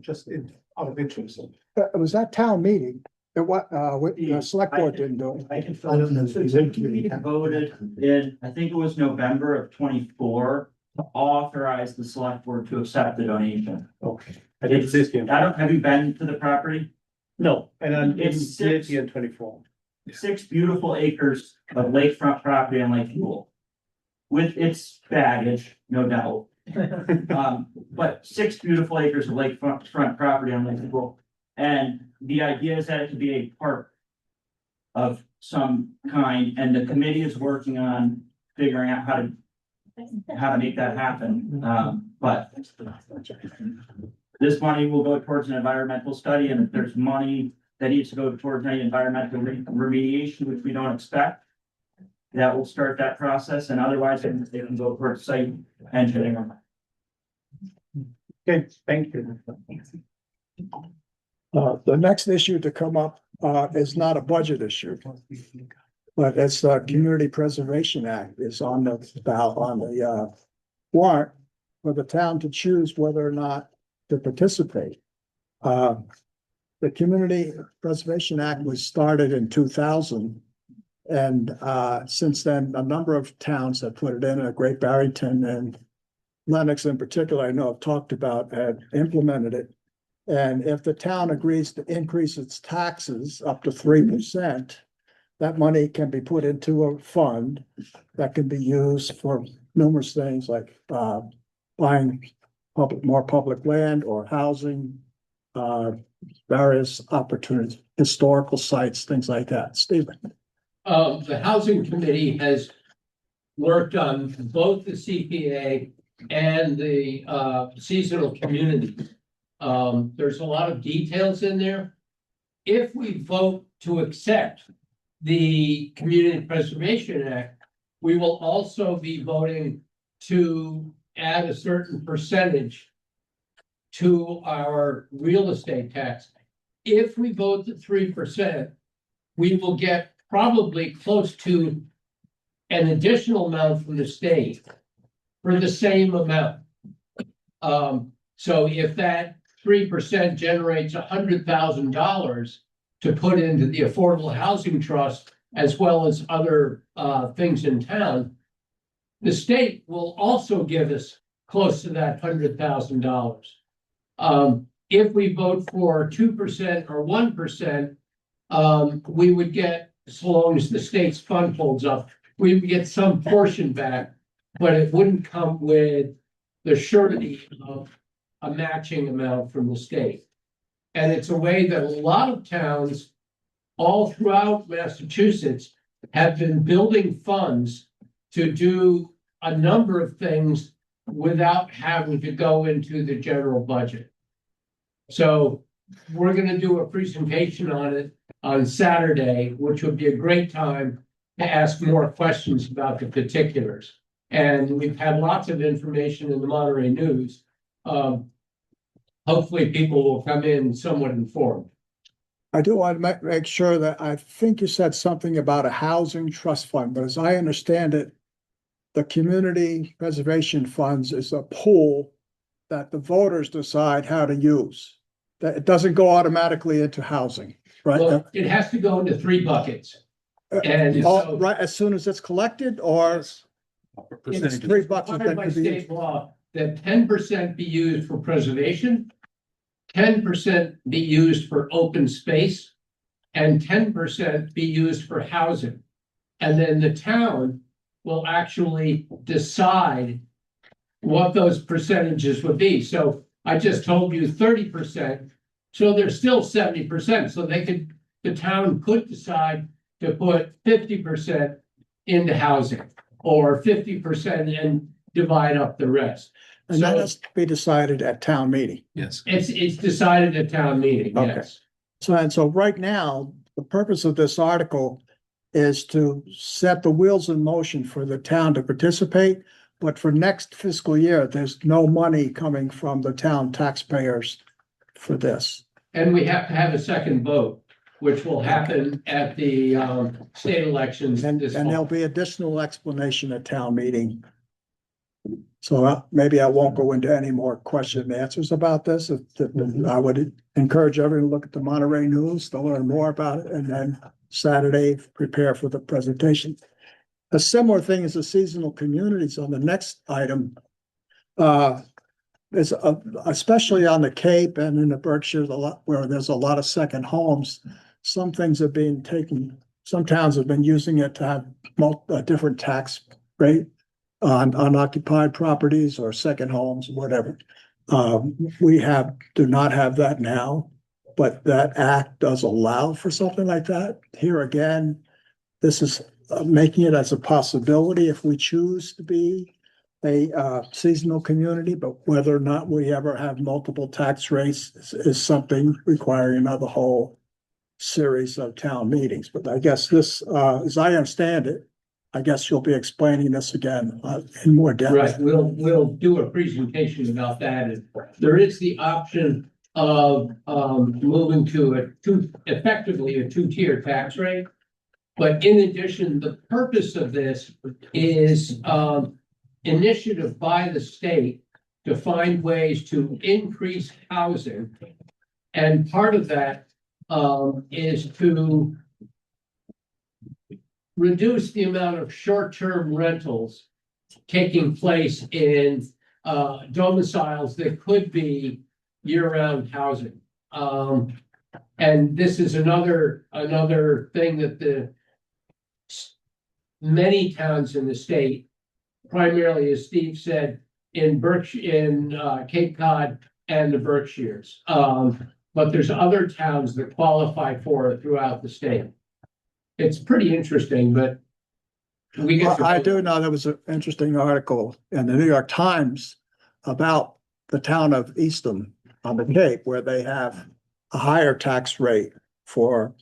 of interest. It was that town meeting. The select board didn't do it. I can find it. Voted in, I think it was November of 24 to authorize the select board to accept the donation. Okay. Have you been to the property? No, and then It's it's here in 24. 6 beautiful acres of lakefront property on Lake Buell. With its baggage, no doubt. But 6 beautiful acres of lakefront property on Lake Buell. And the idea is that it could be a park of some kind, and the committee is working on figuring out how to make that happen. But this money will go towards an environmental study, and if there's money that needs to go towards any environmental remediation, which we don't expect, that will start that process, and otherwise they can go towards site engineering. Okay, thank you. The next issue to come up is not a budget issue, but it's the Community Preservation Act is on the warrant for the town to choose whether or not to participate. The Community Preservation Act was started in 2000. And since then, a number of towns have put it in, Great Barrington and Lennox in particular, I know have talked about, have implemented it. And if the town agrees to increase its taxes up to 3%, that money can be put into a fund that can be used for numerous things like buying more public land or housing, various opportunities, historical sites, things like that. Stephen. The housing committee has worked on both the CPA and the seasonal communities. There's a lot of details in there. If we vote to accept the Community Preservation Act, we will also be voting to add a certain percentage to our real estate tax. If we vote to 3%, we will get probably close to an additional amount from the state for the same amount. So if that 3% generates $100,000 to put into the Affordable Housing Trust, as well as other things in town, the state will also give us close to that $100,000. If we vote for 2% or 1%, we would get, as long as the state's fund holds up, we would get some portion back, but it wouldn't come with the surety of a matching amount from the state. And it's a way that a lot of towns all throughout Massachusetts have been building funds to do a number of things without having to go into the general budget. So we're going to do a presentation on it on Saturday, which would be a great time to ask more questions about the particulars. And we've had lots of information in the Monterey News. Hopefully people will come in somewhat informed. I do want to make sure that I think you said something about a housing trust fund, but as I understand it, the Community Preservation Funds is a pool that the voters decide how to use. That it doesn't go automatically into housing, right? Well, it has to go into three buckets. And Oh, so right, as soon as it's collected, or it's Percentage. three bucks required that by could be used. state law that 10% be used for preservation, 10% be used for open space, and 10% be used for housing. And then the town will actually decide what those percentages would be. So I just told you 30%, so there's still 70%. So the town could decide to put 50% into housing or 50% and divide up the rest. And that So has to be decided at town meeting. Yes. it's decided at town meeting, Okay. yes. So right now, the purpose of this article is to set the wheels in motion for the town to participate. But for next fiscal year, there's no money coming from the town taxpayers for this. And we have to have a second vote, which will happen at the state elections And this there'll fall. be additional explanation at town meeting. So maybe I won't go into any more question and answers about this. I would encourage everyone to look at the Monterey News to learn more about it, and then Saturday, prepare for the presentation. A similar thing is the seasonal communities on the next item. Is especially on the Cape and in the Berkshires, where there's a lot of second homes. Some things are being taken, some towns have been using it to have a different tax rate on unoccupied properties or second homes, whatever. We do not have that now, but that act does allow for something like that. Here again, this is making it as a possibility if we choose to be a seasonal community, but whether or not we ever have multiple tax rates is something requiring another whole series of town meetings. But I guess this, as I understand it, I guess you'll be explaining this again in more depth. Right, we'll do a presentation about that. And there is the option of moving to effectively a two-tier tax rate. But in addition, the purpose of this is initiative by the state to find ways to increase housing. And part of that is to reduce the amount of short-term rentals taking place in domiciles that could be year-round housing. And this is another thing that many towns in the state, primarily, as Steve said, in Cape Cod and the Berkshires. But there's other towns that qualify for it throughout the state. It's pretty interesting, but we get. Well, I do know there was an interesting article in the New York Times about the town of Eastham on the Cape, where they have a higher tax rate for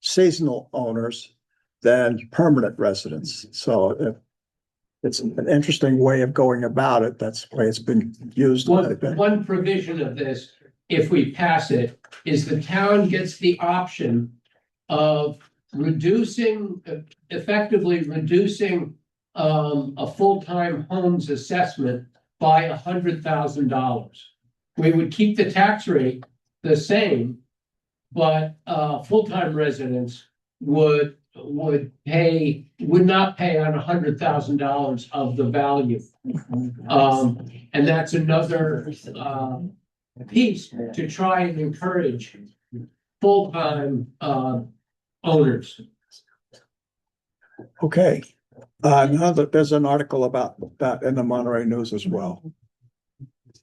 seasonal owners than permanent residents. So it's an interesting way of going about it. That's the way it's been used. One provision of this, if we pass it, is the town gets the option of effectively reducing a full-time homes assessment by $100,000. We would keep the tax rate the same, but full-time residents would not pay on $100,000 of the value. And that's another piece to try and encourage full-time owners. Okay, there's an article about that in the Monterey News as well.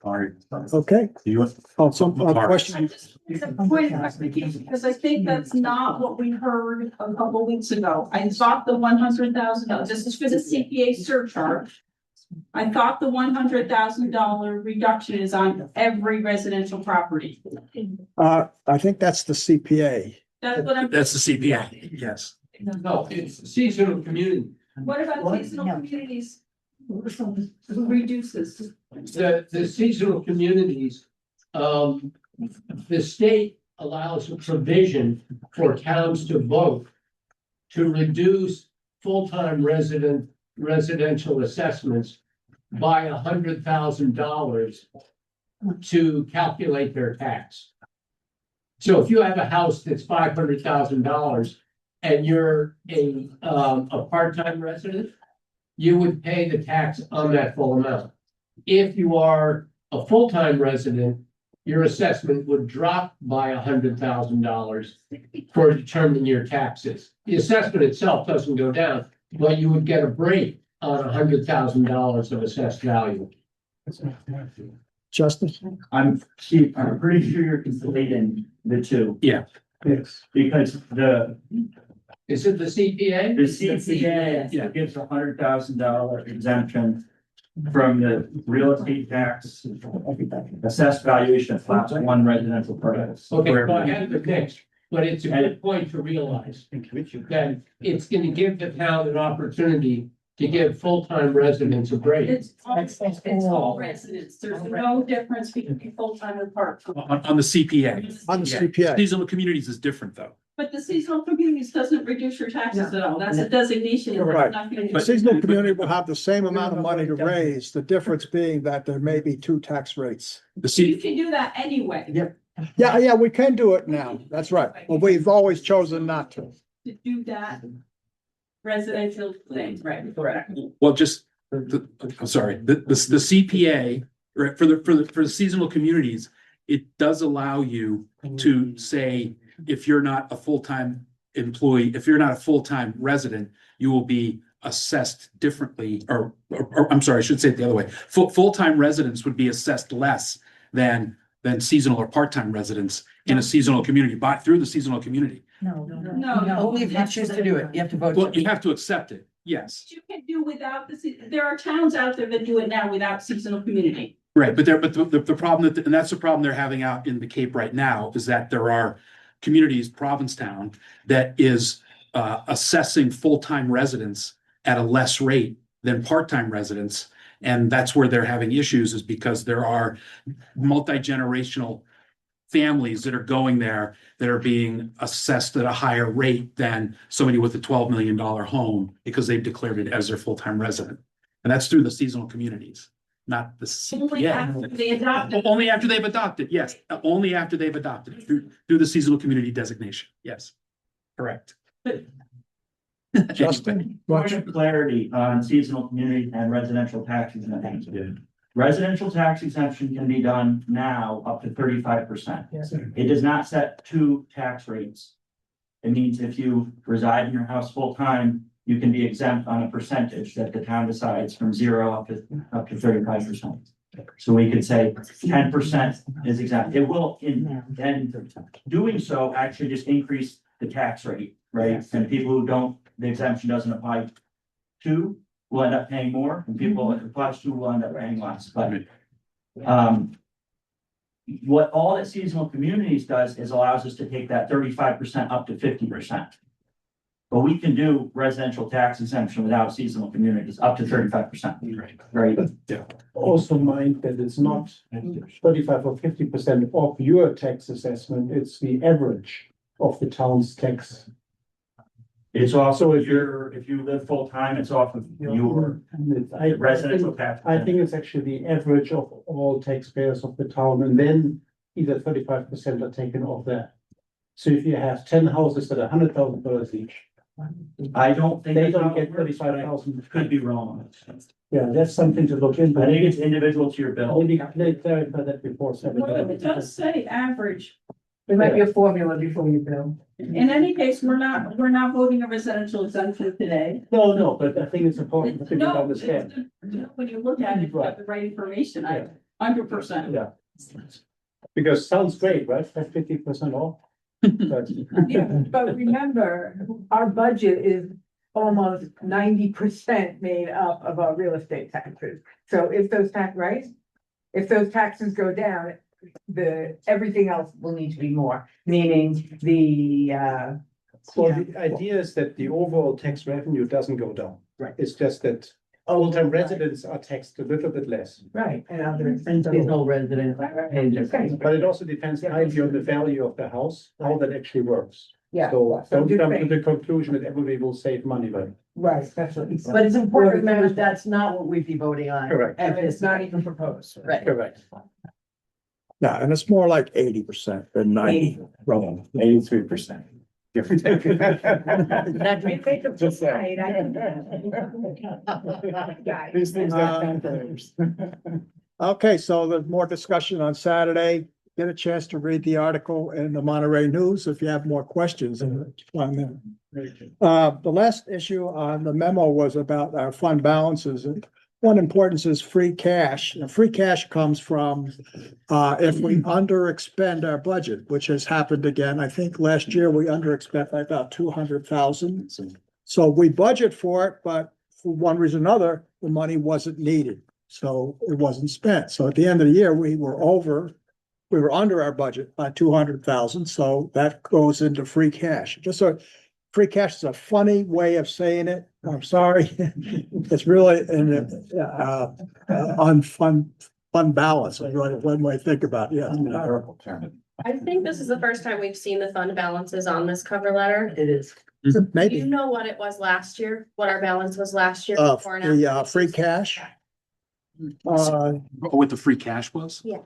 Sorry. Okay. You Some questions? It's a point of clarification, because I think that's not what we heard a couple weeks ago. I thought the $100,000, this is for the CPA surcharge. I thought the $100,000 reduction is on every residential property. I think that's the CPA. That's what I'm. That's the CPA, yes. No, it's seasonal community. What about seasonal communities? Who reduces? The seasonal communities, the state allows a provision for towns to vote to reduce full-time residential assessments by $100,000 to calculate their tax. So if you have a house that's $500,000 and you're a part-time resident, you would pay the tax on that full amount. If you are a full-time resident, your assessment would drop by $100,000 for determining your taxes. The assessment itself doesn't go down, but you would get a break on $100,000 of assessed value. Justin? I'm pretty sure you're conflating the two. Yeah. Yes. Because Is it the CPA? the CPA gives $100,000 exemption from the real estate tax, assessed valuation of flats, one residential purpose. Okay, so I had the mix, but it's a good point to realize that it's gonna give the town an opportunity to give full-time residents a break. It's all residents. There's no difference between full-time and part-time. On the CPA. On the CPA. Seasonal communities is different though. But the seasonal communities doesn't reduce your taxes at all. That's a designation. It's Right. not gonna do The seasonal community will have the same amount of money to raise, the difference being that there may be two tax rates. The You C, can do that anyway. Yeah, we can do it now. That's right. But we've always chosen not to. To do that residential thing, right? Correct. well, just, I'm sorry, the CPA, right, for the seasonal communities, it does allow you to say, if you're not a full-time employee, if you're not a full-time resident, you will be assessed differently, or I'm sorry, I should say it the other way. Full-time residents would be assessed less than seasonal or part-time residents in a seasonal community, through the seasonal community. No. Only if you choose to do it, you have to vote. Well, you have to accept it, yes. You can do without there are towns out there that do it now without seasonal community. Right, but the problem and that's the problem they're having out in the Cape right now, is that there are communities, Provincetown, that is assessing full-time residents at a less rate than part-time residents. And that's where they're having issues, is because there are multi-generational families that are going there that are being assessed at a higher rate than somebody with a $12 million home, because they've declared it as their full-time resident. And that's through the seasonal communities, not the Only after they adopt it. Only after they've adopted, yes, only after they've adopted through the seasonal community designation, yes, correct. Justin? Point of clarity on seasonal community and residential tax exemption. Residential tax exemption can be done now up to 35%. It does not set two tax rates. It means if you reside in your house full time, you can be exempt on a percentage that the town decides from 0 up to 35%. So we could say 10% is exempt. It will, and doing so actually just increase the tax rate, right? And people who don't, the exemption doesn't apply to will end up paying more, and people it applies to will end up paying less. But what all that seasonal communities does is allows us to take that 35% up to 50%. But we can do residential tax exemption without seasonal communities up to 35%. Right. Also mind that it's not 35 or 50% of your tax assessment, it's the average of the town's tax. It's also if you live full time, it's off of your residential tax. I think it's actually the average of all taxpayers of the town, and then either 35% are taken off that. So if you have 10 houses that are $100,000 each, I don't think they don't get 35,000. Could be wrong. Yeah, that's something to look into. I think it's individual to your bill. Maybe clarify that before. Well, it does say average. There might be a formula before you bill. In any case, we're not voting a residential exemption today. No, but I think it's important for people to No, understand. when you look at it, you have the right information, 100%. Yeah. Because sounds great, right? 50% off. But But remember, our budget is almost 90% made up of our real estate taxes. So if those taxes go down, everything else will need to be more, meaning So the idea is that the overall tax revenue doesn't go down. Right. It's just that full-time residents are taxed a little bit less. Right, and other seasonal residents. But it also depends highly on the value of the house, how that actually works. Yeah. So don't come to the conclusion that everybody will save money, but. Right, that's what. But it's important to remember that's not what we'd be voting on. Correct. And it's not even proposed. Right. Correct. Yeah, and it's more like 80% than 90. 83%. Just saying. These things are calculators. Okay, so there's more discussion on Saturday. Get a chance to read the article in the Monterey News if you have more questions on them. The last issue on the memo was about our fund balances. And one importance is free cash. And free cash comes from if we underexpend our budget, which has happened again. I think last year we underexpent by about 200,000. So we budget for it, but for one reason or another, the money wasn't needed. So it wasn't spent. So at the end of the year, we were under our budget by 200,000. So that goes into free cash. Just so free cash is a funny way of saying it. I'm sorry. It's really an fund balance. Is really one way to think about it. Yeah. I think this is the first time we've seen the fund balances on this cover letter. It is. Do Maybe you know what it was last year? What our balance was last year? before and the after? free cash. What the free cash was? Yeah.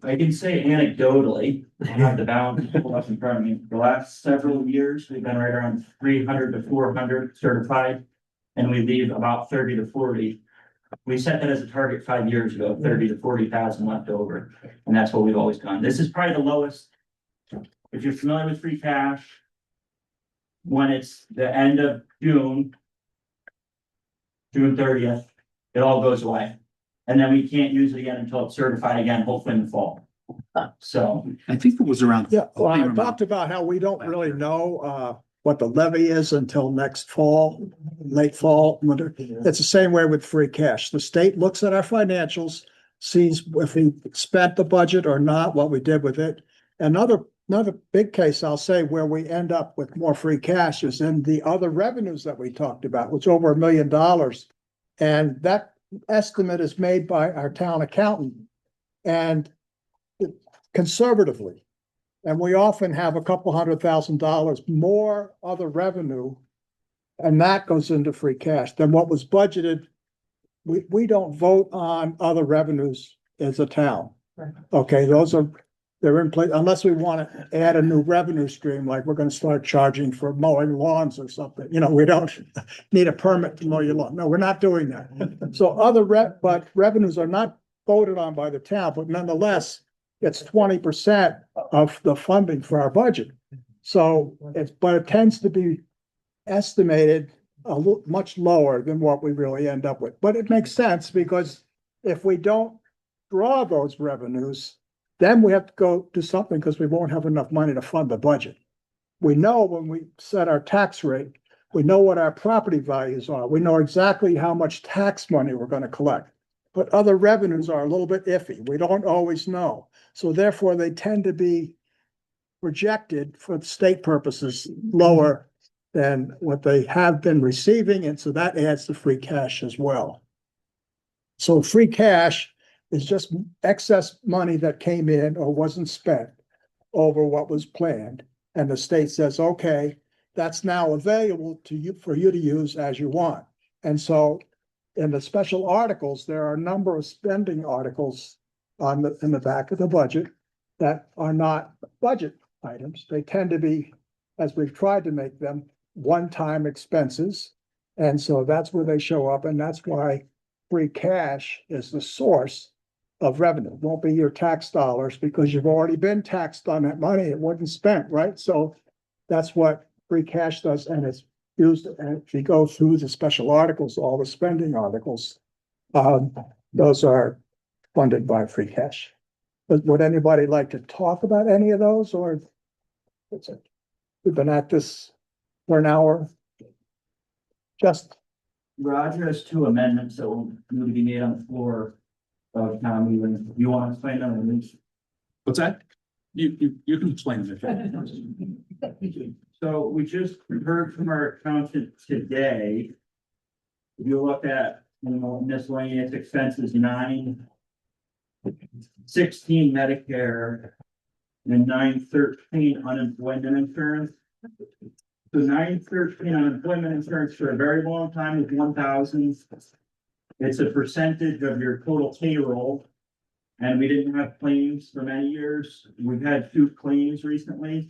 I can say anecdotally, I have the balance pulled up in front of me, the last several years, we've been right around 300 to 400 certified. And we leave about 30 to 40. We set that as a target 5 years ago, 30 to 40,000 left over, and that's what we've always done. This is probably the lowest. If you're familiar with free cash, when it's the end of June 30th, it all goes away. And then we can't use it again until it's certified again, hopefully in the fall. So, I think it was around. Yeah, well, I talked about how we don't really know what the levy is until next fall, late fall, winter. It's the same way with free cash. The state looks at our financials, sees if we spent the budget or not, what we did with it. Another big case, I'll say, where we end up with more free cash is in the other revenues that we talked about, which is over $1 million. And that estimate is made by our town accountant and conservatively. And we often have a couple $100,000 more other revenue, and that goes into free cash than what was budgeted. We don't vote on other revenues as a town. Okay, they're in place unless we want to add a new revenue stream, like we're going to start charging for mowing lawns or something. You know, we don't need a permit to mow your lawn. No, we're not doing that. So but revenues are not voted on by the town, but nonetheless, it's 20% of the funding for our budget. So but it tends to be estimated much lower than what we really end up with. But it makes sense because if we don't draw those revenues, then we have to go do something because we won't have enough money to fund the budget. We know when we set our tax rate, we know what our property values are. We know exactly how much tax money we're going to collect. But other revenues are a little bit iffy. We don't always know. So therefore, they tend to be projected for state purposes lower than what they have been receiving. And so that adds to free cash as well. So free cash is just excess money that came in or wasn't spent over what was planned. And the state says, okay, that's now available to you for you to use as you want. And so in the special articles, there are a number of spending articles in the back of the budget that are not budget items. They tend to be, as we've tried to make them, one-time expenses. And so that's where they show up. And that's why free cash is the source of revenue. It won't be your tax dollars because you've already been taxed on that money. It wasn't spent, right? So that's what free cash does. And it's used, and if you go through the special articles, all the spending articles, those are funded by free cash. But would anybody like to talk about any of those, or that's it? We've been at this for an hour. Just Roger has two amendments that will need to be made on the floor of town meeting. You want to explain them? What's that? You can explain it. So we just heard from our accountant today. If you look at, miscellaneous expenses, 916 Medicare and 913 unemployment insurance. So 913 unemployment insurance for a very long time was 1,000. It's a percentage of your total payroll. And we didn't have claims for many years. We've had 2 claims recently.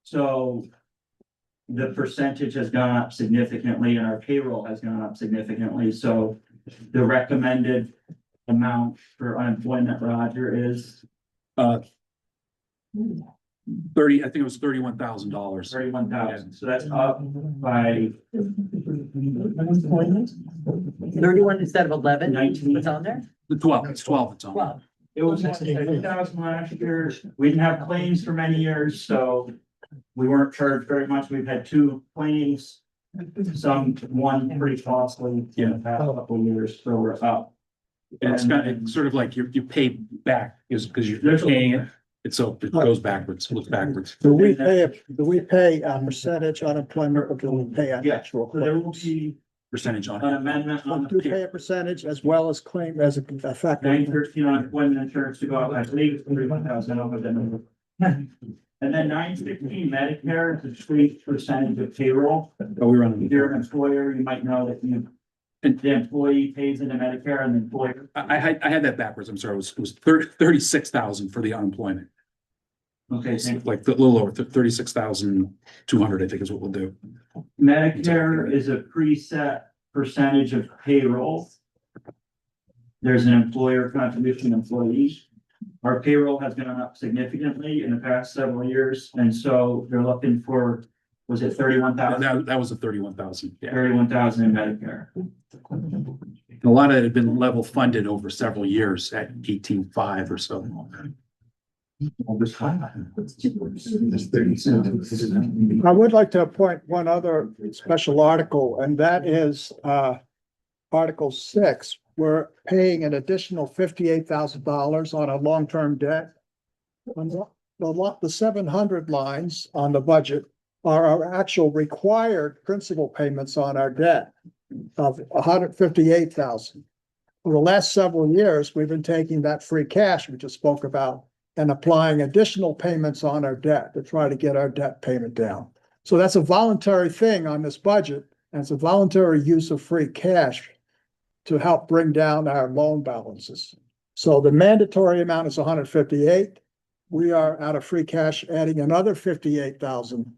So the percentage has gone up significantly and our payroll has gone up significantly. So the recommended amount for unemployment, Roger, is 30, I think it was $31,000. 31,000. So that's up by 31 instead of 11, 19. what's on there? The 12, it's 12, it's on. Well, It was 30,000 last year. We didn't have claims for many years, so we weren't charged very much. We've had 2 claims. One pretty costly in the past couple of years, so we're up. And it's kind of sort of like you pay back is because you're paying it. It's so it goes backwards, looks backwards. Do we pay a percentage unemployment or do we pay an Yeah. actual? So there will be Percentage on an it. amendment on Do the pay a percentage as well as claim as a factor. 913 unemployment insurance to go up, I believe it's 31,000 over the number. And then 916 Medicare is a straight percentage of payroll. Oh, we run. If you're an employer, you might know that the employee pays into Medicare and the employer. I had that backwards. I'm sorry. It was 36,000 for the unemployment. Okay, It's thank you. like a little over 36,200, I think is what we'll do. Medicare is a preset percentage of payroll. There's an employer contribution employee. Our payroll has gone up significantly in the past several years, and so they're looking for, was it 31,000? That was a 31,000. Yeah. 31,000 in Medicare. A lot of it had been level funded over several years at 18.5 or so. I would like to appoint one other special article, and that is Article 6. We're paying an additional $58,000 on a long-term debt. On the 700 lines on the budget are our actual required principal payments on our debt of $158,000. For the last several years, we've been taking that free cash we just spoke about and applying additional payments on our debt to try to get our debt payment down. So that's a voluntary thing on this budget, and it's a voluntary use of free cash to help bring down our loan balances. So the mandatory amount is 158. We are out of free cash adding another 58,000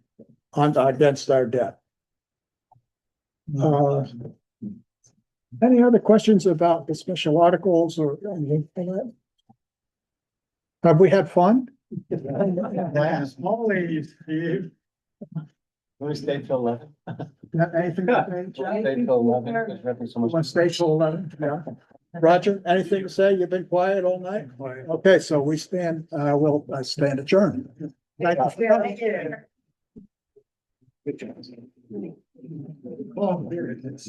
against our debt. Any other questions about the special articles or anything like that? Have we had fun? Always, Steve. We stay till 11. Anything to say, Jeff? Stay till 11, because we're having so much. Want to stay till 11? Yeah. Roger, anything to say? You've been quiet all night? Okay, so we stand, we'll stand adjourned. Thank you. Good job. Oh, there it is.